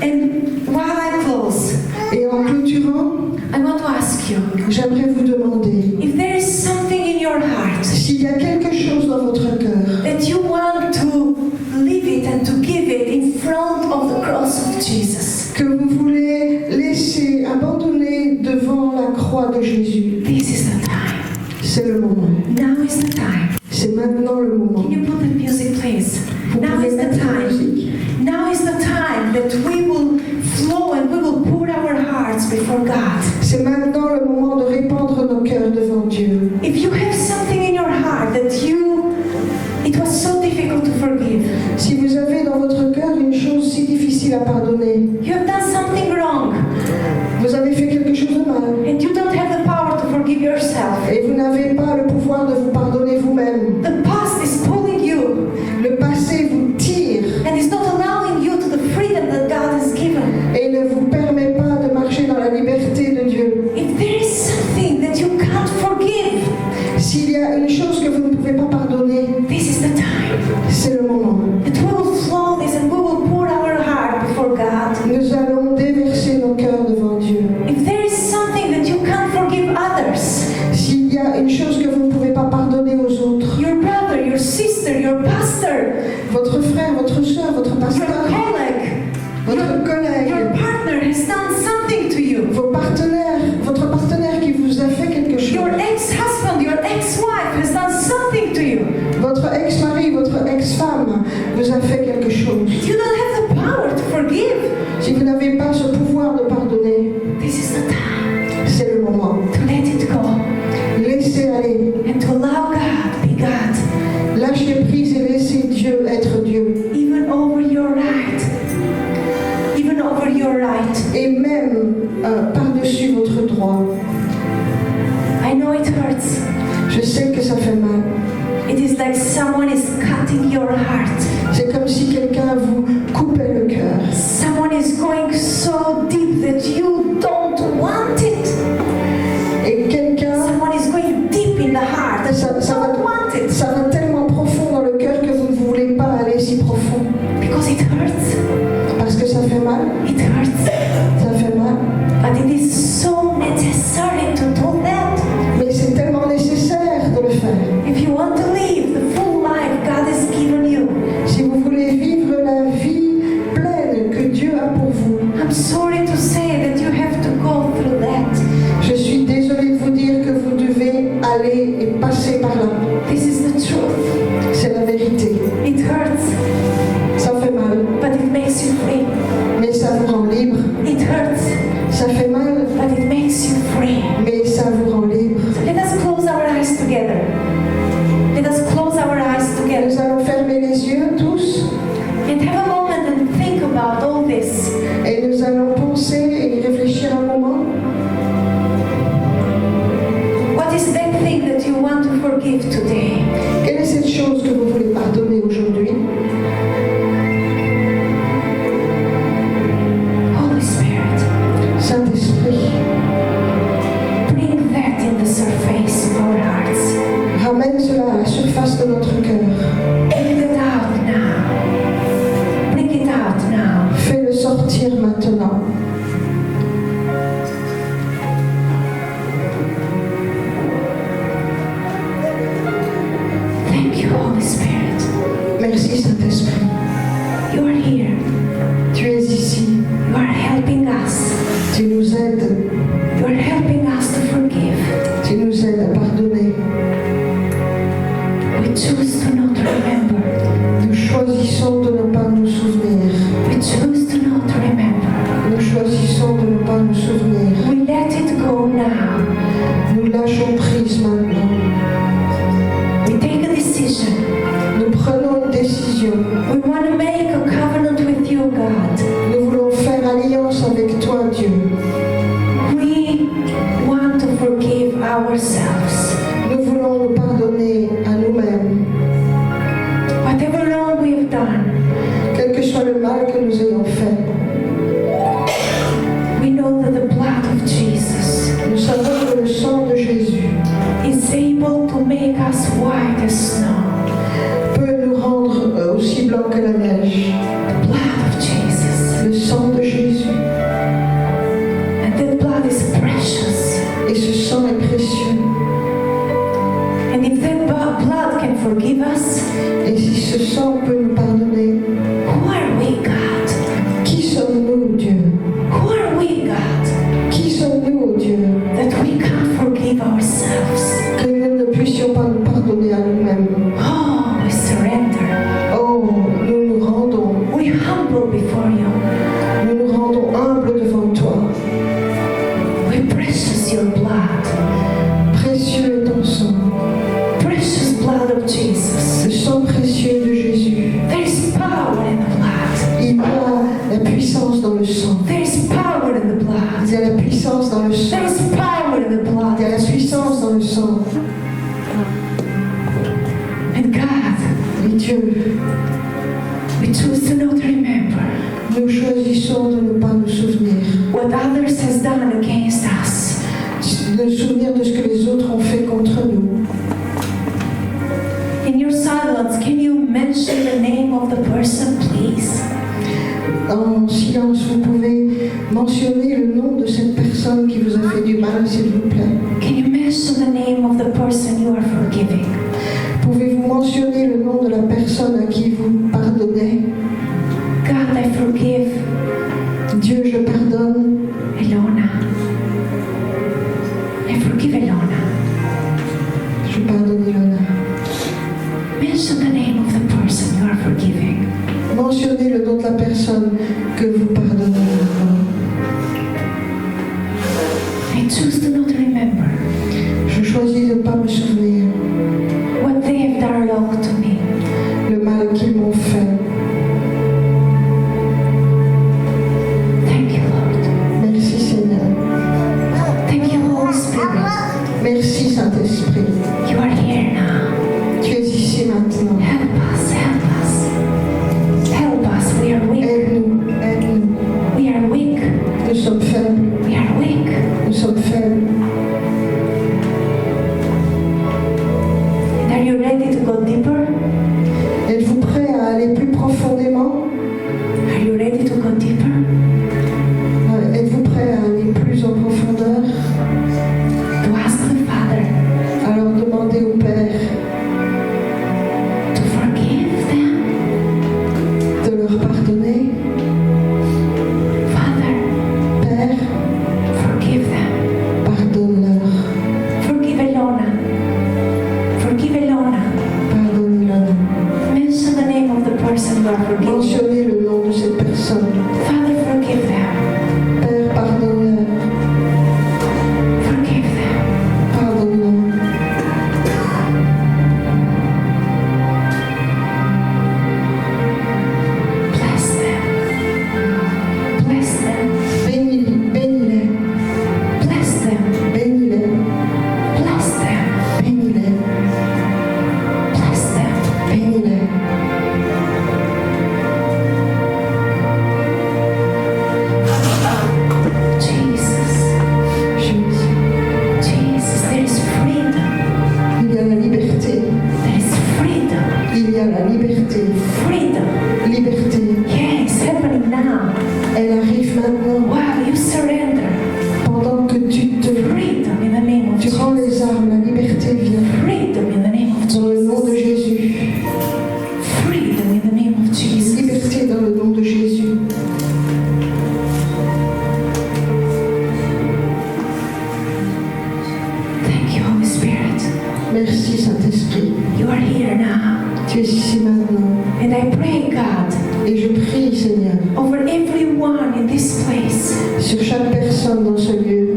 And while I close, Et en clôturant, I want to ask you j'aimerais vous demander if there is something in your heart s'il y a quelque chose dans votre cœur that you want to leave it and to give it in front of the cross of Jesus. que vous voulez laisser abandonner devant la croix de Jésus. This is the time. C'est le moment. Now is the time. C'est maintenant le moment. Can you put the music, please? Vous Now pouvez is the mettre la time. musique. Now is the time that we will flow and we will put our hearts before God. C'est maintenant le moment de répandre nos cœurs devant Dieu. If you have something in your heart that it was so difficult to forgive, Si vous avez dans votre cœur une chose si difficile à pardonner, you have done something wrong, vous avez fait quelque chose de mal, and you don't have the power to forgive yourself. et vous n'avez pas le pouvoir de vous pardonner vous-même. The past is pulling you Le passé vous tire and is not allowing you to the freedom that God has given. et ne vous permet pas de marcher dans la liberté de Dieu. If there is something that you can't forgive, S'il y a une chose que vous ne pouvez pas pardonner, this is the time c'est le moment. that we will flow this and we will pour our heart before God. Nous allons déverser nos cœurs devant Dieu. If there is something that you can't forgive others, S'il y a une chose que vous ne pouvez pas pardonner aux autres, your brother, your sister, your pastor, votre frère, votre soeur, votre your pasteur, colleague, votre collègue, your partner has done something to you. vos partenaires, votre partenaire qui vous a fait quelque chose, Your ex-husband, your ex-wife has done something to you. votre ex-mari, votre ex-femme vous a fait quelque chose. You don't have the power to forgive. Si vous n'avez pas ce pouvoir de pardonner, This is the time c'est le moment. to let it go Laissez aller, and to allow God to be God, lâchez prise et laissez Dieu être Dieu. even over your right. Even over your right. Et même par-dessus votre droit. I know it hurts. Je sais que ça fait mal. It is like someone is cutting your heart. C'est comme si quelqu'un vous coupait le cœur. Someone is going so deep that you don't want it. Et quelqu'un, Someone is going deep in the heart that you don't want it. ça va tellement profond dans le cœur que vous ne voulez pas aller si profond. Because it hurts. Parce que ça fait mal. It hurts. Ça fait mal. But it is so necessary to do that. Mais c'est tellement nécessaire de le faire. If you want to live the full life God has given you, Si vous voulez vivre la vie pleine que Dieu a pour vous, I'm sorry to say that you have to go through that. je suis désolée de vous dire que vous devez aller et passer par là. This is the truth. C'est la vérité. It hurts, Ça fait mal, but it makes you free. mais ça vous rend libre. It hurts, Ça fait mal, but it makes you free. mais ça vous rend libre. Let us close our eyes together. Let us close our eyes together Nous allons fermer les yeux tous and have a moment and think about all this. et nous allons penser et y réfléchir un moment. What is that thing that you want to forgive today? Quelle est cette chose que vous voulez pardonner aujourd'hui? Holy Spirit, Saint-Esprit, bring that in the surface of our hearts. ramène cela à la surface de notre cœur. Bring it out now. Bring it out now. Fais-le sortir maintenant. Thank you, Holy Spirit. Merci Saint-Esprit. You are here. Tu es ici. You are helping us. Tu nous aides. You are helping us to forgive. Tu nous aides à pardonner. We choose to not remember. Nous choisissons de ne pas nous souvenir. We choose to not remember. Nous choisissons de ne pas nous souvenir. We let it go now. Nous lâchons prise maintenant. We take a decision. Nous prenons une décision. We want to make a covenant with you, God. Nous voulons faire alliance avec toi, Dieu. We want to forgive ourselves. Nous voulons nous pardonner à nous-mêmes. Whatever wrong we have done, Quel que soit le mal que nous ayons fait, we know that the blood of Jesus nous savons que le sang de Jésus is able to make us white as snow. peut nous rendre aussi blancs que la neige. The blood of Jesus. Le sang de Jésus. And that blood is precious. Et ce sang est précieux. And if that blood can forgive us, Et si ce sang peut nous pardonner, who are we, God? qui sommes-nous, Dieu? Who are we, God, Qui sommes-nous, Dieu? that we can't forgive ourselves? Que nous ne puissions pas nous pardonner à nous-mêmes. Oh, we surrender. Oh, nous nous rendons. We humble before you. Nous nous rendons humbles devant toi. We precious your blood. Précieux est ton sang. Precious blood of Jesus. Le sang précieux de Jésus. There is power in the blood. Il y a la puissance dans le sang. There is power in the blood. Il y a la puissance dans le sang. There is power in the blood. Il y a la puissance dans le sang. And God, Et Dieu, we choose to not remember nous choisissons de ne pas nous souvenir. what others has done against us. De nous souvenir de ce que les autres ont fait contre nous. In your silence, can you mention the name of the person, please? En silence, vous pouvez mentionner le nom de cette personne qui vous a fait du mal, s'il vous plaît. Can you mention the name of the person you are forgiving? Pouvez-vous mentionner le nom de la personne à qui vous pardonnez? God, I forgive Dieu, je pardonne. Elona. I forgive Elona. Je pardonne Ilona. Mention the name of the person you are forgiving. Mentionnez le nom de la personne que vous pardonnez maintenant. I choose to not remember Je choisis de ne pas me souvenir what they have done wrong to me. le mal qu'ils m'ont fait. Thank you, Lord. Merci Seigneur. Thank you, Holy Spirit. Merci Saint-Esprit. You are here now. Saint-Esprit. You are here now. Tu es ici maintenant. And I pray, God, Et je prie, Seigneur, over everyone in this place. sur chaque personne dans ce lieu.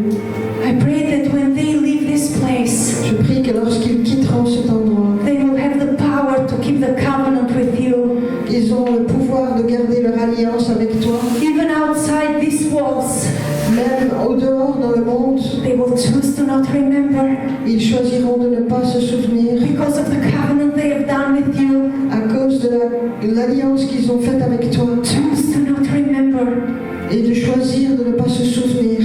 I pray that when they leave this place, Je prie que lorsqu'ils quitteront cet endroit, they will have the power to keep the covenant with you. ils auront le pouvoir de garder leur alliance avec toi. Even outside these walls, Même au dehors, dans le monde, they will choose to not remember ils choisiront de ne pas se souvenir because of the covenant they have done with you. à cause de l'alliance qu'ils ont faite avec toi. Choose to not remember. Et de choisir de ne pas se souvenir.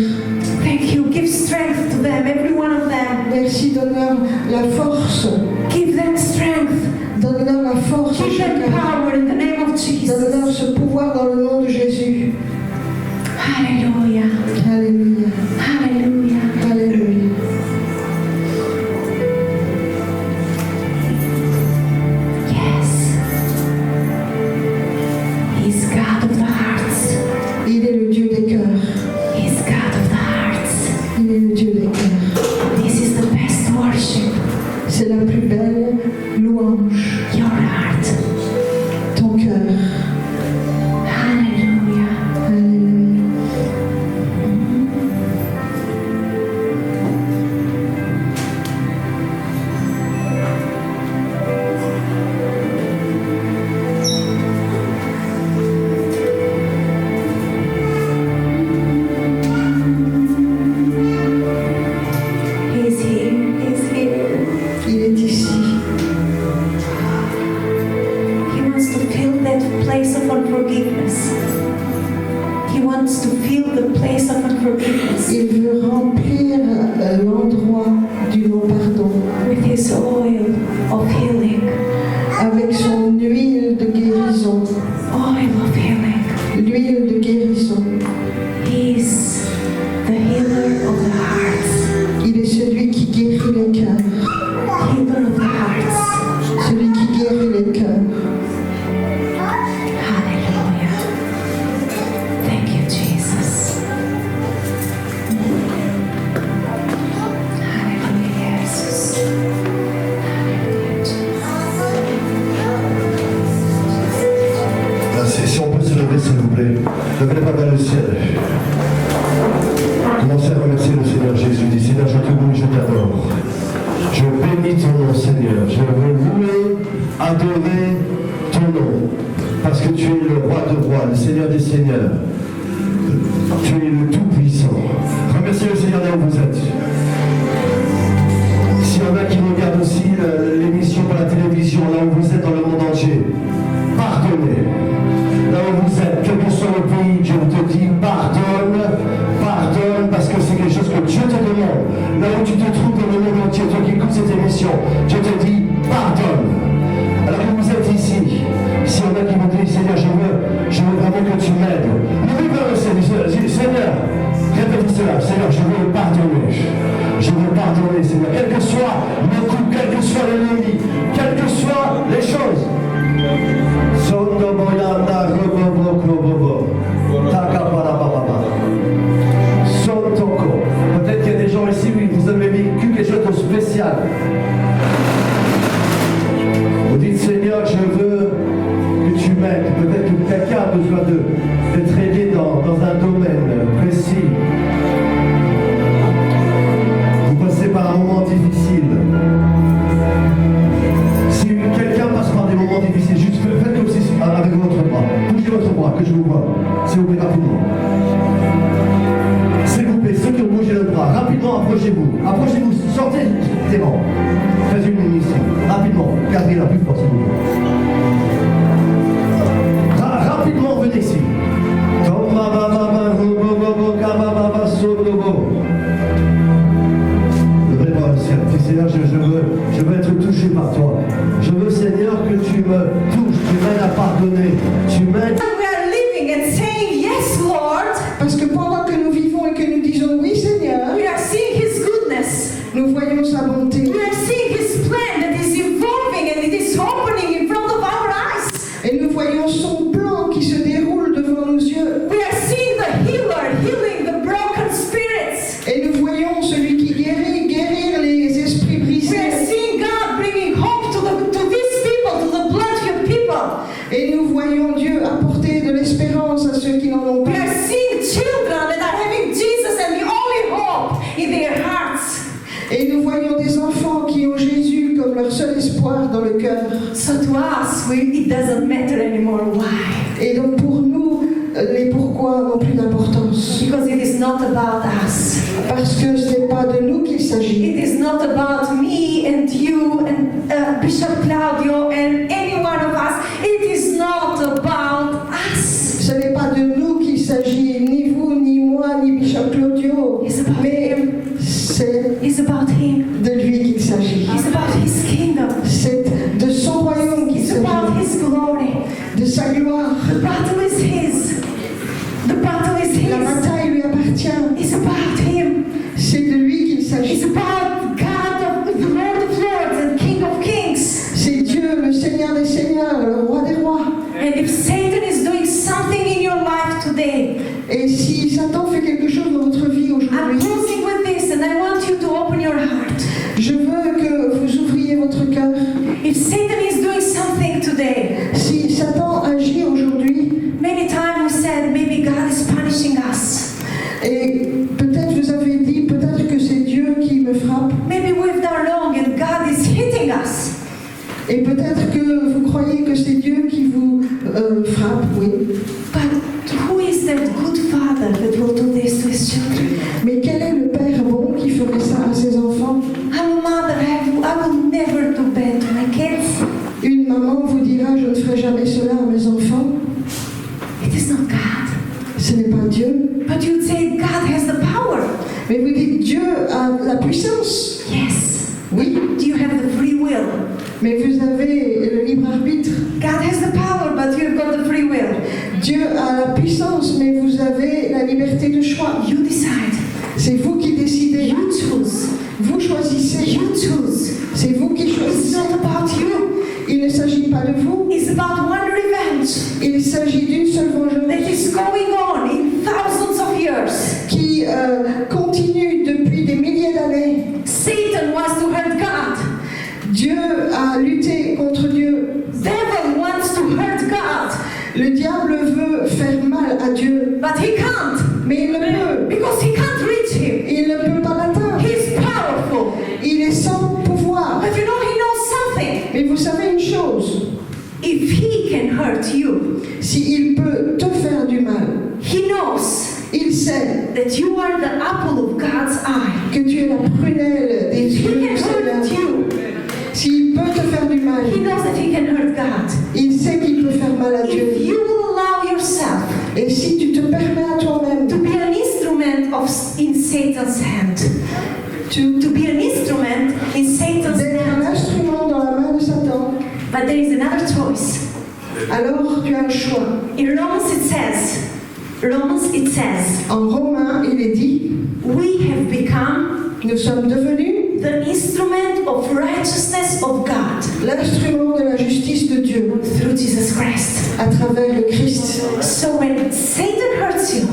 Thank you. Give strength to them, every one of them. Merci, donne-leur la force. Give them strength. Donne-leur la force à Give them chacun. power in the name of Donne-leur Jesus. ce pouvoir dans le nom de Jésus. Hallelujah. Alléluia. Hallelujah. Alléluia. Yes. He's God of the hearts. Il est le Dieu des cœurs. He's God of the hearts. Il est le Dieu des cœurs. This is the best worship. C'est la plus belle louange. Your heart. Ton cœur. Hallelujah. Alléluia. He's here. He's here. Il est ici. He wants to fill that place of unforgiveness. He wants to fill the place of unforgiveness Il veut remplir l'endroit du non-pardon with his oil of healing. avec son huile de guérison. Oil of healing. L'huile de guérison. He is the healer of the hearts. Il est celui qui guérit les cœurs. Healer of the hearts. Celui qui guérit les cœurs. Hallelujah. Thank you, Jesus. Hallelujah, Jesus. Hallelujah, Jesus. Merci. Si on peut se lever, s'il vous plaît. Levez les mains vers le ciel. Commencez à remercier le Seigneur Jésus. Dis, Seigneur, je te loue, je t'adore. Je bénis ton nom, Seigneur. Je veux louer, adorer ton nom. Parce que tu es le roi de rois, le Seigneur des seigneurs. Tu es le Tout-Puissant. Remerciez le Seigneur là où vous êtes. S'il y en a qui regardent aussi l'émission par la télévision, là où vous êtes dans le monde entier, pardonnez. Là où vous êtes, quel que soit le pays, Dieu te dit pardonne, pardonne, parce que c'est quelque chose que Dieu te demande. Là où tu te trouves dans le monde entier, toi qui écoutes cette émission, Dieu te dit pardonne. Alors que vous êtes ici, s'il y en a qui vous disent Seigneur, je veux vraiment que tu m'aides. Levez vers le Seigneur, Seigneur, répétez cela, Seigneur, je veux pardonner. Je veux pardonner, Seigneur, quel que soit le coup, quel que soit l'ennemi, quelles que soient les choses. Peut-être qu'il y a des gens ici, oui, vous avez vécu quelque chose de spécial. Vous dites Seigneur, je veux que tu m'aides. Peut-être que quelqu'un a besoin d'être aidé dans un domaine précis. Vous passez par un moment difficile. Si quelqu'un passe par des moments difficiles, juste faites comme si avec votre bras. Bougez votre bras, que je vous vois. S'il vous plaît, rapidement. S'il vous plaît, ceux qui ont bougé le bras, rapidement approchez-vous. Approchez-vous, sortez des rangs. Faites une ligne ici. Rapidement, gardez la plus forte, s'il vous plaît. Rapidement, venez ici. Levez les bras au ciel. Seigneur, je veux être touché par toi. Je veux, Seigneur, que tu me touches, tu m'aides à pardonner, tu m'aides. We are living and saying, Yes, Lord. Parce que pendant que nous vivons et que nous disons oui Seigneur, We are seeing His goodness. nous voyons sa bonté. We are seeing His plan that is evolving and it is opening in front of our eyes. Et nous voyons son plan qui se déroule devant nos yeux. We are seeing the healer healing the broken spirits. Et nous voyons celui qui guérit les esprits We are brisés. seeing God bringing hope Et nous voyons Dieu apporter de l'espérance à ceux qui n'en ont We pas. are seeing children that are having Jesus and the only hope in their hearts. Et nous voyons des enfants qui ont Jésus comme leur seul espoir dans le cœur. So to us, it doesn't matter anymore why. Et donc pour nous, les pourquoi n'ont plus d'importance. Because it is not about us. Parce que ce n'est pas de nous qu'il s'agit. It is not about me and you and Bishop Claudio and any one of us. It is not about us. Ce n'est pas de nous qu'il s'agit, ni vous, ni moi, ni Bishop Claudio. It's about Mais him. c'est It's about him. de lui qu'il s'agit. It's about his kingdom. C'est de son royaume qu'il It's about s'agit. his glory. De sa gloire. The battle is his. The battle is La his. bataille lui appartient. It's about him. C'est de lui qu'il It's s'agit. about God, the Lord of Lords and King of Kings. C'est Dieu, le Seigneur des Seigneurs, le Roi des Rois. And if Satan is doing something in your life today, Et si Satan fait quelque chose dans votre vie I'm aujourd'hui, closing with this and I want you to open your heart. je veux que vous ouvriez votre cœur. If Satan is doing something today, Si Satan agit aujourd'hui, many times we said maybe God is punishing us. et peut-être vous avez dit, peut-être que c'est Dieu qui me frappe, Maybe we've done wrong and God is hitting us. et peut-être que vous croyez que c'est Dieu qui vous frappe, oui. But who is that good father that will do this to his children? Mais quel est le Père bon qui ferait ça à ses enfants? I'm a mother, I will never do bad to my kids. Une maman vous dira, je ne ferai jamais cela à mes enfants. It is not God. Ce n'est pas Dieu. But you'd say God has the power. Mais vous dites, Dieu a la puissance. Yes. Oui, Do you have the free will? mais vous avez le libre arbitre. God has the power, but you've got the free will. Dieu a la puissance, mais vous avez la liberté de choix. You decide. C'est vous qui décidez. You choose. Vous choisissez. You choose. C'est vous qui It's choisissez. not about you. Il ne s'agit pas de vous. It's about one revenge Il s'agit d'une seule vengeance that is going on in thousands of years. qui continue depuis des milliers d'années. Satan wants to hurt God. Dieu a lutté contre Dieu. Devil wants to hurt God. Le diable veut faire mal à Dieu, But he can't. mais il ne peut. Because he can't reach him. Il ne peut pas l'atteindre. He's powerful. Il est sans pouvoir. But you know, he knows something. Mais vous savez une chose, If he can hurt you, s'il peut te faire du mal, he knows il sait that you are the apple of God's eye. que tu es la prunelle des If he yeux can du Seigneur. hurt you, S'il peut te faire du mal, he knows that he can hurt God. il sait qu'il peut faire mal à If Dieu. you will allow yourself Et si tu te permets à toi-même to be an instrument in Satan's hand, to be an instrument in Satan's d'être un hand, instrument dans la main de Satan, but there is another choice. alors tu as un choix. In Romans it says, En Romains, il est dit, we have become nous sommes devenus the instrument of righteousness of God l'instrument de la justice de Dieu through Jesus Christ. à travers le Christ. So when Satan hurts you,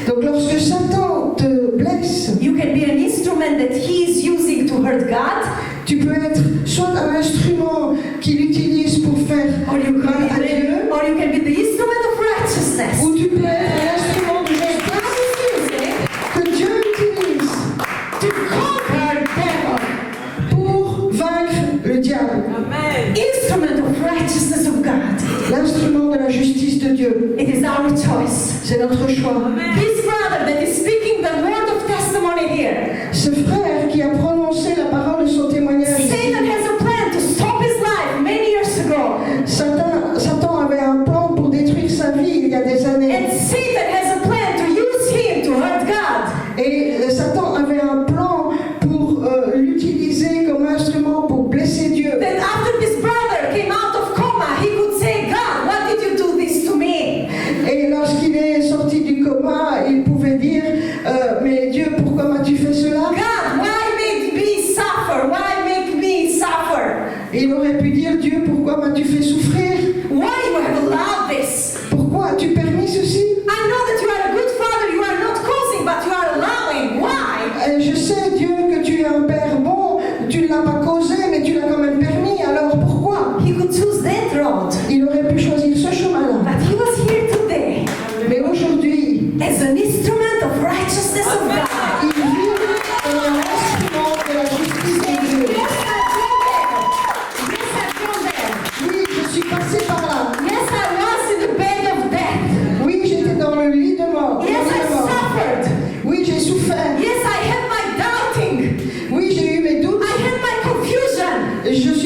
Donc lorsque Satan te blesse, you can be an instrument that he is using to hurt God, tu peux être soit un instrument qu'il utilise pour faire or you mal à can Dieu, be the instrument of righteousness. ou tu peux être un instrument de justice God is using que Dieu utilise to conquer devil. pour vaincre le diable. Instrument of righteousness of God. L'instrument de la justice de Dieu. It is our choice. C'est notre choix. This brother that is speaking the word of testimony here, Ce frère qui a prononcé la parole de son témoignage, Satan has a plan to stop his life many years ago. Satan avait un plan pour détruire sa vie il y a des années. And Satan has a plan to use him to hurt God. Et Satan avait un plan pour l'utiliser comme instrument pour blesser Dieu. That after this brother came out of coma, he could say, God, what did you do this to me? Et lorsqu'il est sorti du coma, il pouvait dire mais Dieu, pourquoi m'as-tu fait cela? God, why make me suffer? Why make me suffer? Et il aurait pu dire Dieu, pourquoi m'as-tu fait souffrir? Why you have allowed this? Pourquoi as-tu permis ceci? I know that you are a good father, you are not causing, but you are allowing. Why? Et je sais Dieu que tu es un père bon, tu ne l'as pas causé, mais tu l'as quand même permis. Alors pourquoi? He could choose that road. Il aurait pu choisir ce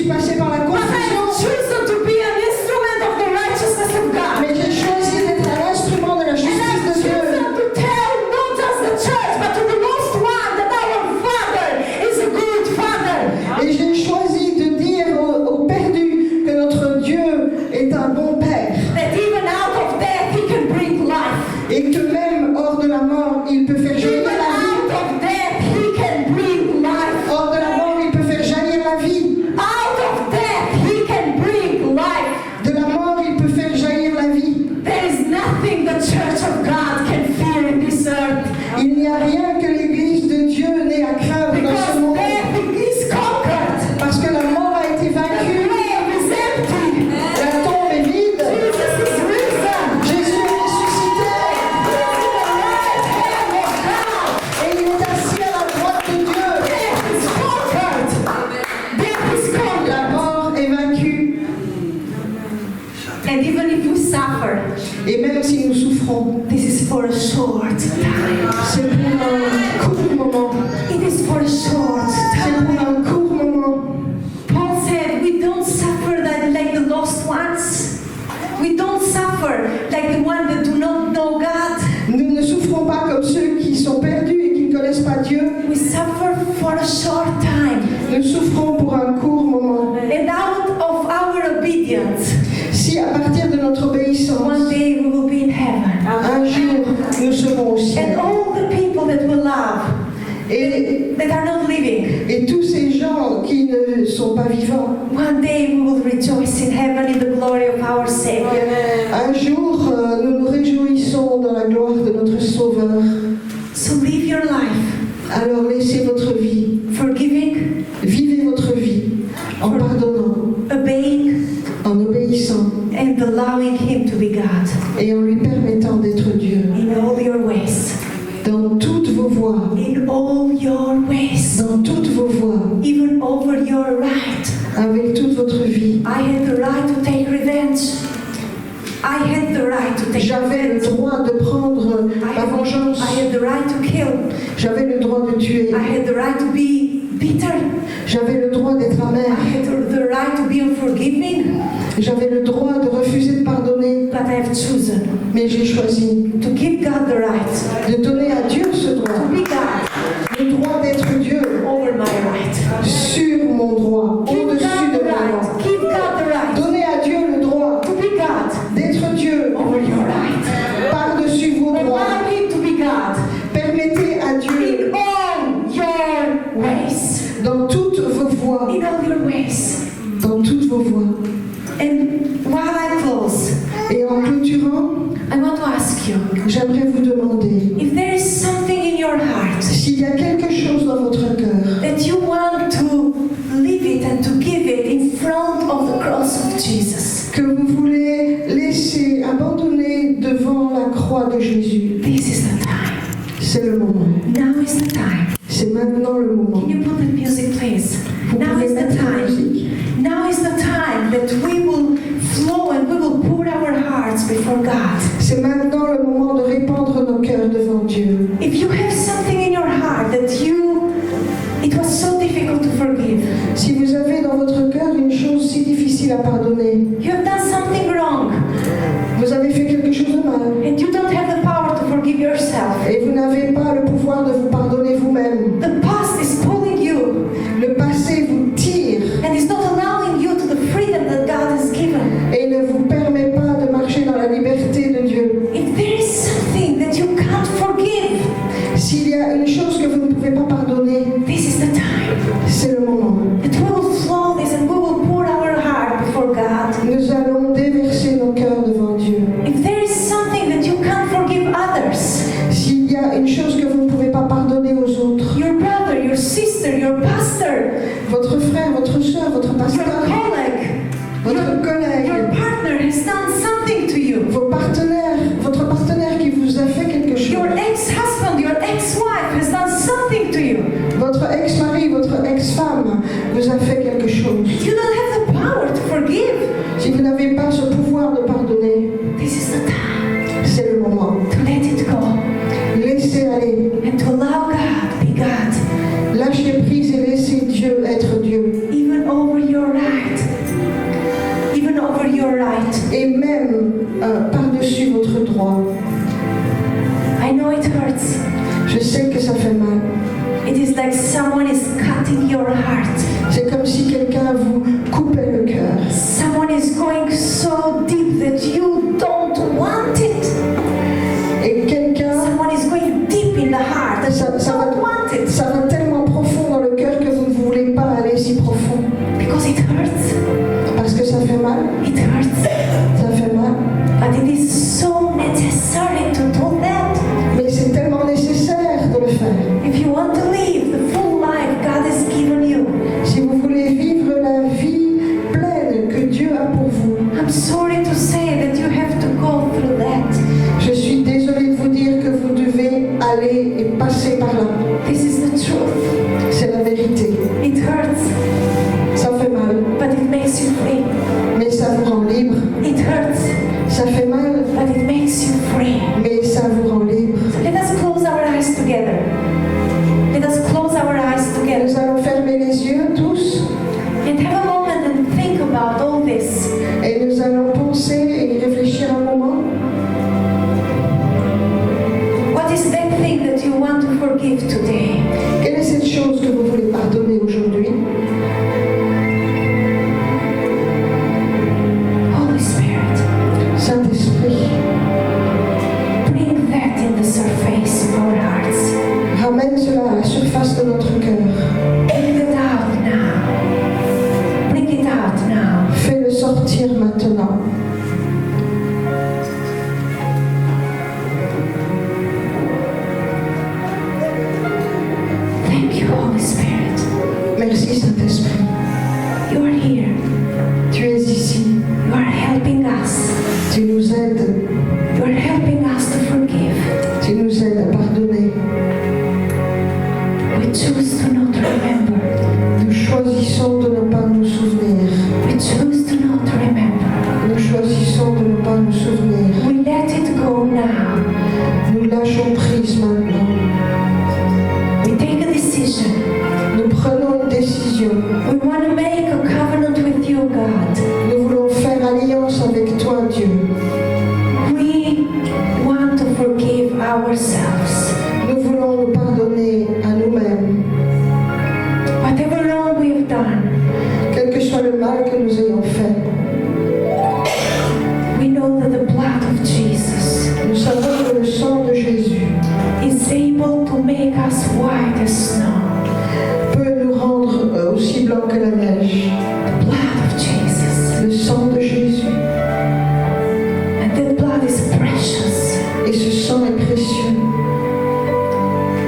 suis passé par la but I have confusion, chosen to be an instrument of the righteousness of God. mais j'ai choisi d'être un instrument de la And justice I've de Dieu. chosen to tell not just the church, but to the lost one that our Father is a good Father. Et j'ai choisi de dire aux perdus que notre Dieu est un bon Père. That even out of death He can bring life. Et que même hors de la mort, il peut faire jaillir Even la out vie. of death He can bring life. Hors de la mort, il peut faire jaillir la vie. Out of death He can bring life. De la mort, il peut faire jaillir la vie. There is nothing the church of God can fear in this earth. Il n'y a rien que l'Église de Dieu n'ait à craindre dans ce Because monde. death is conquered. Parce que la mort a été The vaincue. grave is empty. La tombe est vide. Jesus is risen. Jésus est ressuscité. He is in the right hand of God. Et il est assis à la droite de Dieu. Death is conquered. Death is conquered. La mort est vaincue. And even if we suffer, Et même si nous souffrons, this is for a short time. c'est pour un court moment. It is for a short C'est time. pour un court moment. Paul said, we don't suffer like the lost ones. We don't suffer like the ones that do not know God. Nous ne souffrons pas comme ceux qui sont perdus et qui ne connaissent pas Dieu. We suffer for a short time. Nous souffrons pour un court moment. And out of our obedience, Si à partir de notre one obéissance, day we will be in heaven. un jour nous serons au And ciel. all the people that we love, Et, that are not living, et tous ces gens qui ne sont pas vivants, one day we will rejoice in heaven in the glory of our Savior. un jour nous nous réjouissons dans la gloire de notre Sauveur. So live your life, Alors laissez votre vie, forgiving, vivez votre vie en pardonnant, obeying, en obéissant and allowing Him to be God et en lui permettant d'être Dieu. in all your ways. Dans toutes vos voies, In all your ways, dans toutes vos voies, even over your right. avec toute votre vie. I had the right to take revenge. I had the right to take J'avais le revenge. droit de prendre ma vengeance. I had the right to kill. J'avais le droit de tuer. I had the right to be bitter. J'avais le droit d'être I amer. had the right to be unforgiving. J'avais le droit de refuser de pardonner. But I have chosen Mais j'ai choisi to give God the right de donner à Dieu ce to droit. be God Le droit d'être Dieu over my right. sur mon droit, Give au-dessus God de the mon droit. right. Give God the right Donnez à Dieu le droit to be God d'être Dieu over your right. par-dessus vos droits. Allow Him to be God Permettez à Dieu in all your ways. dans toutes vos voies, In all your ways. dans toutes vos voies. And while I close, Et en clôturant, I want to ask you j'aimerais vous demander if there is something in your heart s'il y a quelque chose dans votre cœur that you want to leave it and to give it in front of the cross of Jesus. que vous voulez laisser abandonner devant la croix de Jésus. This is the time. C'est le moment. Now is the time. C'est maintenant le moment. Can you put the music, please? Vous Now pouvez is the mettre la time. musique. Now is the time that we will flow and we will put our hearts before God. C'est maintenant le moment de répandre nos cœurs devant Dieu. If you have something in your heart that it was so difficult to forgive, Si vous avez dans votre cœur une chose si difficile à pardonner, you have done something wrong, vous avez fait quelque chose de mal, and you don't have the power to forgive yourself. et vous n'avez pas le pouvoir de vous pardonner vous-même. The past is pulling you Le passé vous tire and is not allowing you to the freedom that God has given. et ne vous permet pas de marcher dans la liberté de Dieu. If there is something that you can't forgive, S'il y a une chose que vous ne pouvez pas pardonner, this is the time c'est le moment. that we will flow this and we will pour our heart before God. Nous allons et même par-dessus votre droit. I know it hurts. Je sais que ça fait mal. It is like someone is cutting your heart. C'est comme si quelqu'un vous coupait le cœur. Someone is going so deep that you don't want it. Et quelqu'un, Someone is going deep in the heart that you don't want it. ça va tellement profond dans le cœur que vous ne voulez pas aller si profond. Because it hurts. Parce que ça fait mal. It hurts. Ça fait mal. But it is so necessary to do that. Mais c'est tellement nécessaire de le faire. If you want to live the full life God has given you, Si vous voulez vivre la vie pleine que Dieu a pour vous, I'm sorry to say that you have to go through that. je suis désolée de vous dire que vous devez aller et passer par là. This is the truth. C'est la vérité. It hurts, Ça fait mal, but it makes you free. mais ça vous rend libre. It hurts, Ça fait mal, but it makes you free. mais ça vous rend libre. Let us close our eyes together. Let us close our eyes together Nous allons fermer les yeux tous and have a moment and think about all this. et nous allons penser et y réfléchir un moment. What is that thing that you want to forgive today? Quelle est cette chose que vous voulez pardonner aujourd'hui? Holy Spirit, Saint-Esprit, bring that in the surface of our hearts. ramène cela à la surface de notre cœur. Bring it out now. Bring it out now. Fais-le sortir maintenant. Thank you, Holy Spirit. Merci Saint-Esprit. You are here. Tu es ici. You are helping us. Tu nous aides. You are helping us to forgive. Tu nous aides à pardonner. We choose to not remember. Nous choisissons de ne pas nous souvenir. We choose to not remember. Nous choisissons de ne pas nous souvenir. We let it go now. Nous lâchons prise maintenant. We take a decision. Nous prenons une décision. We want to make a covenant with you, God. Nous voulons faire alliance avec toi, Dieu. We want to forgive ourselves. Nous voulons nous pardonner à nous-mêmes. Whatever wrong we have done, Quel que soit le mal que nous ayons fait, we know that the blood of Jesus nous savons que le sang de Jésus is able to make us white as snow. peut nous rendre aussi blancs que la neige. The blood of Jesus. Le sang de Jésus. And that blood is precious. Et ce sang est précieux.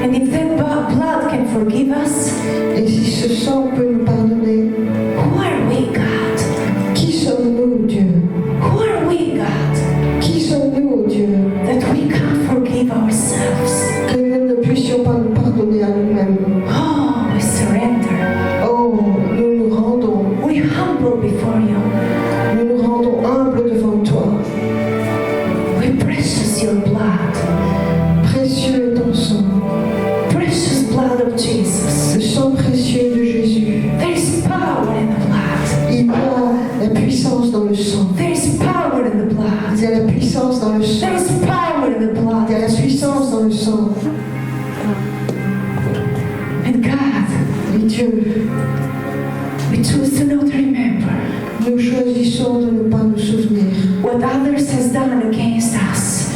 And if that blood can forgive us, Et si ce sang peut nous pardonner, who are we, God? qui sommes-nous, Dieu? Who are we, God, Qui sommes-nous, Dieu? that we can't forgive ourselves? Que nous ne puissions pas nous pardonner à nous-mêmes. Oh, we surrender. Oh, nous nous rendons. We humble before you. Nous nous rendons humbles devant toi. We precious your blood. Précieux est ton sang. Precious blood of Jesus. Le sang précieux de Jésus. There is power in the blood. Il y a la puissance dans le sang. There is power in the blood. Il y a la puissance dans le sang. There is power in the blood. Il y a la puissance dans le sang. And God, Et Dieu, we choose to not remember nous choisissons de ne pas nous souvenir. what others has done against us.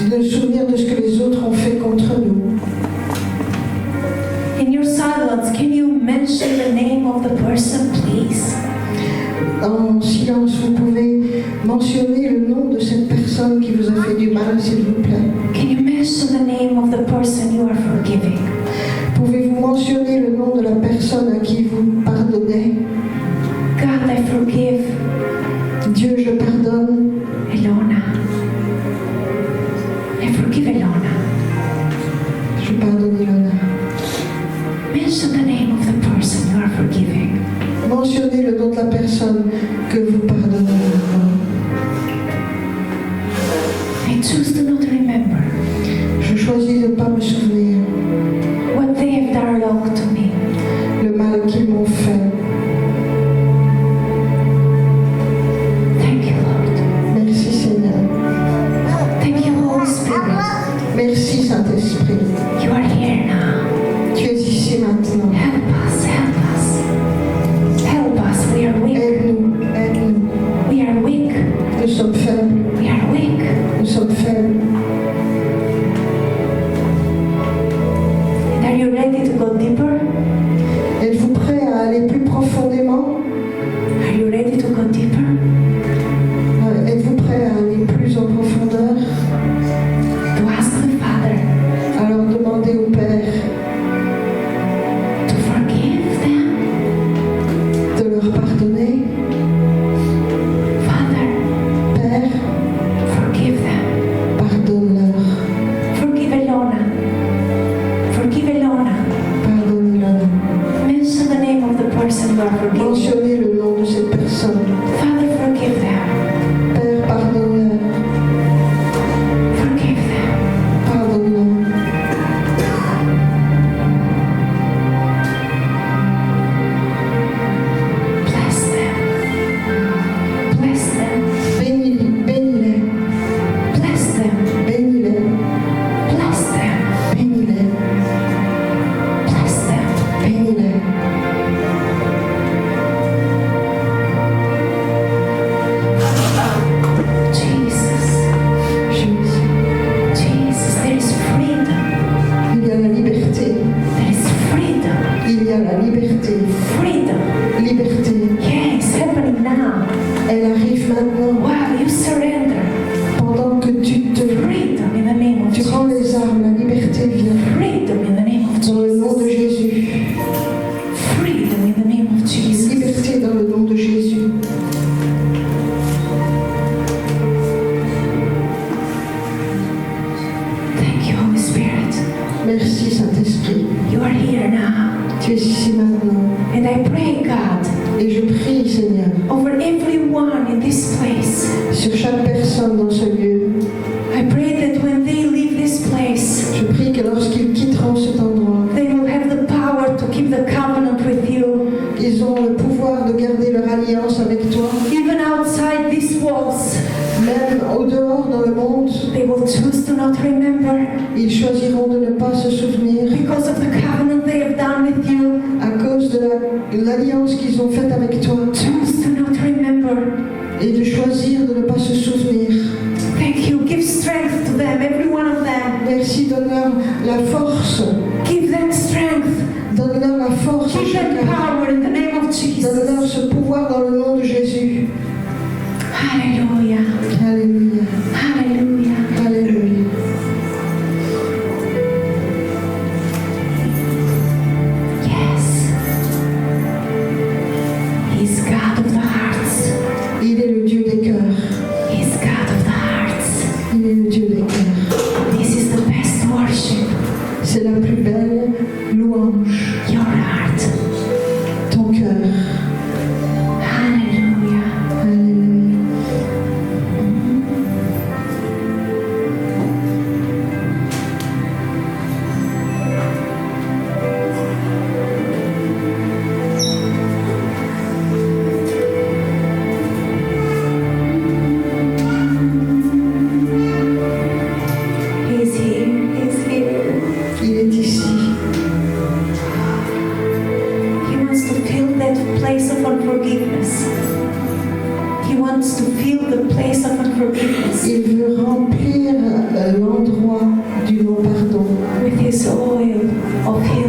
De nous souvenir de ce que les autres ont fait contre nous. In your silence, can you mention the name of the person, please? En silence, vous pouvez mentionner le nom de cette personne qui vous a fait du mal, s'il vous plaît. Can you mention the name of the person you are forgiving? Pouvez-vous mentionner le nom de la personne à qui vous pardonnez? God, I forgive Dieu, je pardonne. Elona. I forgive Elona. Je pardonne Ilona. Mention the name of the person you are forgiving. Mentionnez le nom de la personne que vous pardonnez maintenant. I choose to not remember Je choisis de ne pas me souvenir what they have done wrong to me. le mal qu'ils m'ont fait. Thank you, Lord. personnes. Father, forgive them. Père, pardonne-leur. Forgive them. Pardonne-leur. Bless them. Bless them. Bénis-les. Bless them. Bénis-les. Bless them. Bénis-les. Bless them. Bénis-les. Jesus. Jésus. Jesus. There is freedom. Il y a la liberté. There is freedom. Il y a la liberté. Freedom. Liberté. Yeah, it's happening now. Elle arrive maintenant. Wow, you surrender. Pendant que tu te... Freedom in the name of Tu prends Jesus. les armes, la liberté vient. Freedom in the name of Dans le nom de Jesus. Jésus. Freedom in the name of Jesus. Liberté dans le nom de Jésus. Thank you, Holy Spirit. Merci Saint-Esprit. You are here now. Tu es ici maintenant. And I pray, God, Et je prie, Seigneur, over everyone in this place. sur chaque personne dans ce lieu. I pray that when they leave this place, Je prie que lorsqu'ils quitteront cet endroit, they will have the power to keep the covenant with you. ils auront le pouvoir de garder leur alliance avec toi. Even outside these walls, Même au dehors dans le monde, they will choose to not remember ils choisiront de ne pas se souvenir because of the covenant they have done with you. à cause de l'alliance qu'ils ont faite avec toi Choose to not remember. et de choisir de ne pas se souvenir. Thank you. Give strength to them, every one of them. Merci, donne-leur la force. Give them strength. Donne-leur la force à Give them chacun. power in the name of Donne-leur Jesus. ce pouvoir dans le nom de Jésus. Hallelujah. Alléluia. Hallelujah. Alléluia. Yes. He's God of the hearts. Il est le Dieu des cœurs. He's God of the hearts. Il est le Dieu des cœurs. This is the best worship. C'est la plus belle louange. Your heart. Ton cœur. Hallelujah. Alléluia. He's here. He's here. Il est ici. He wants to fill that place of unforgiveness. He wants to fill the place of unforgiveness Il veut remplir l'endroit du non-pardon with his oil of healing.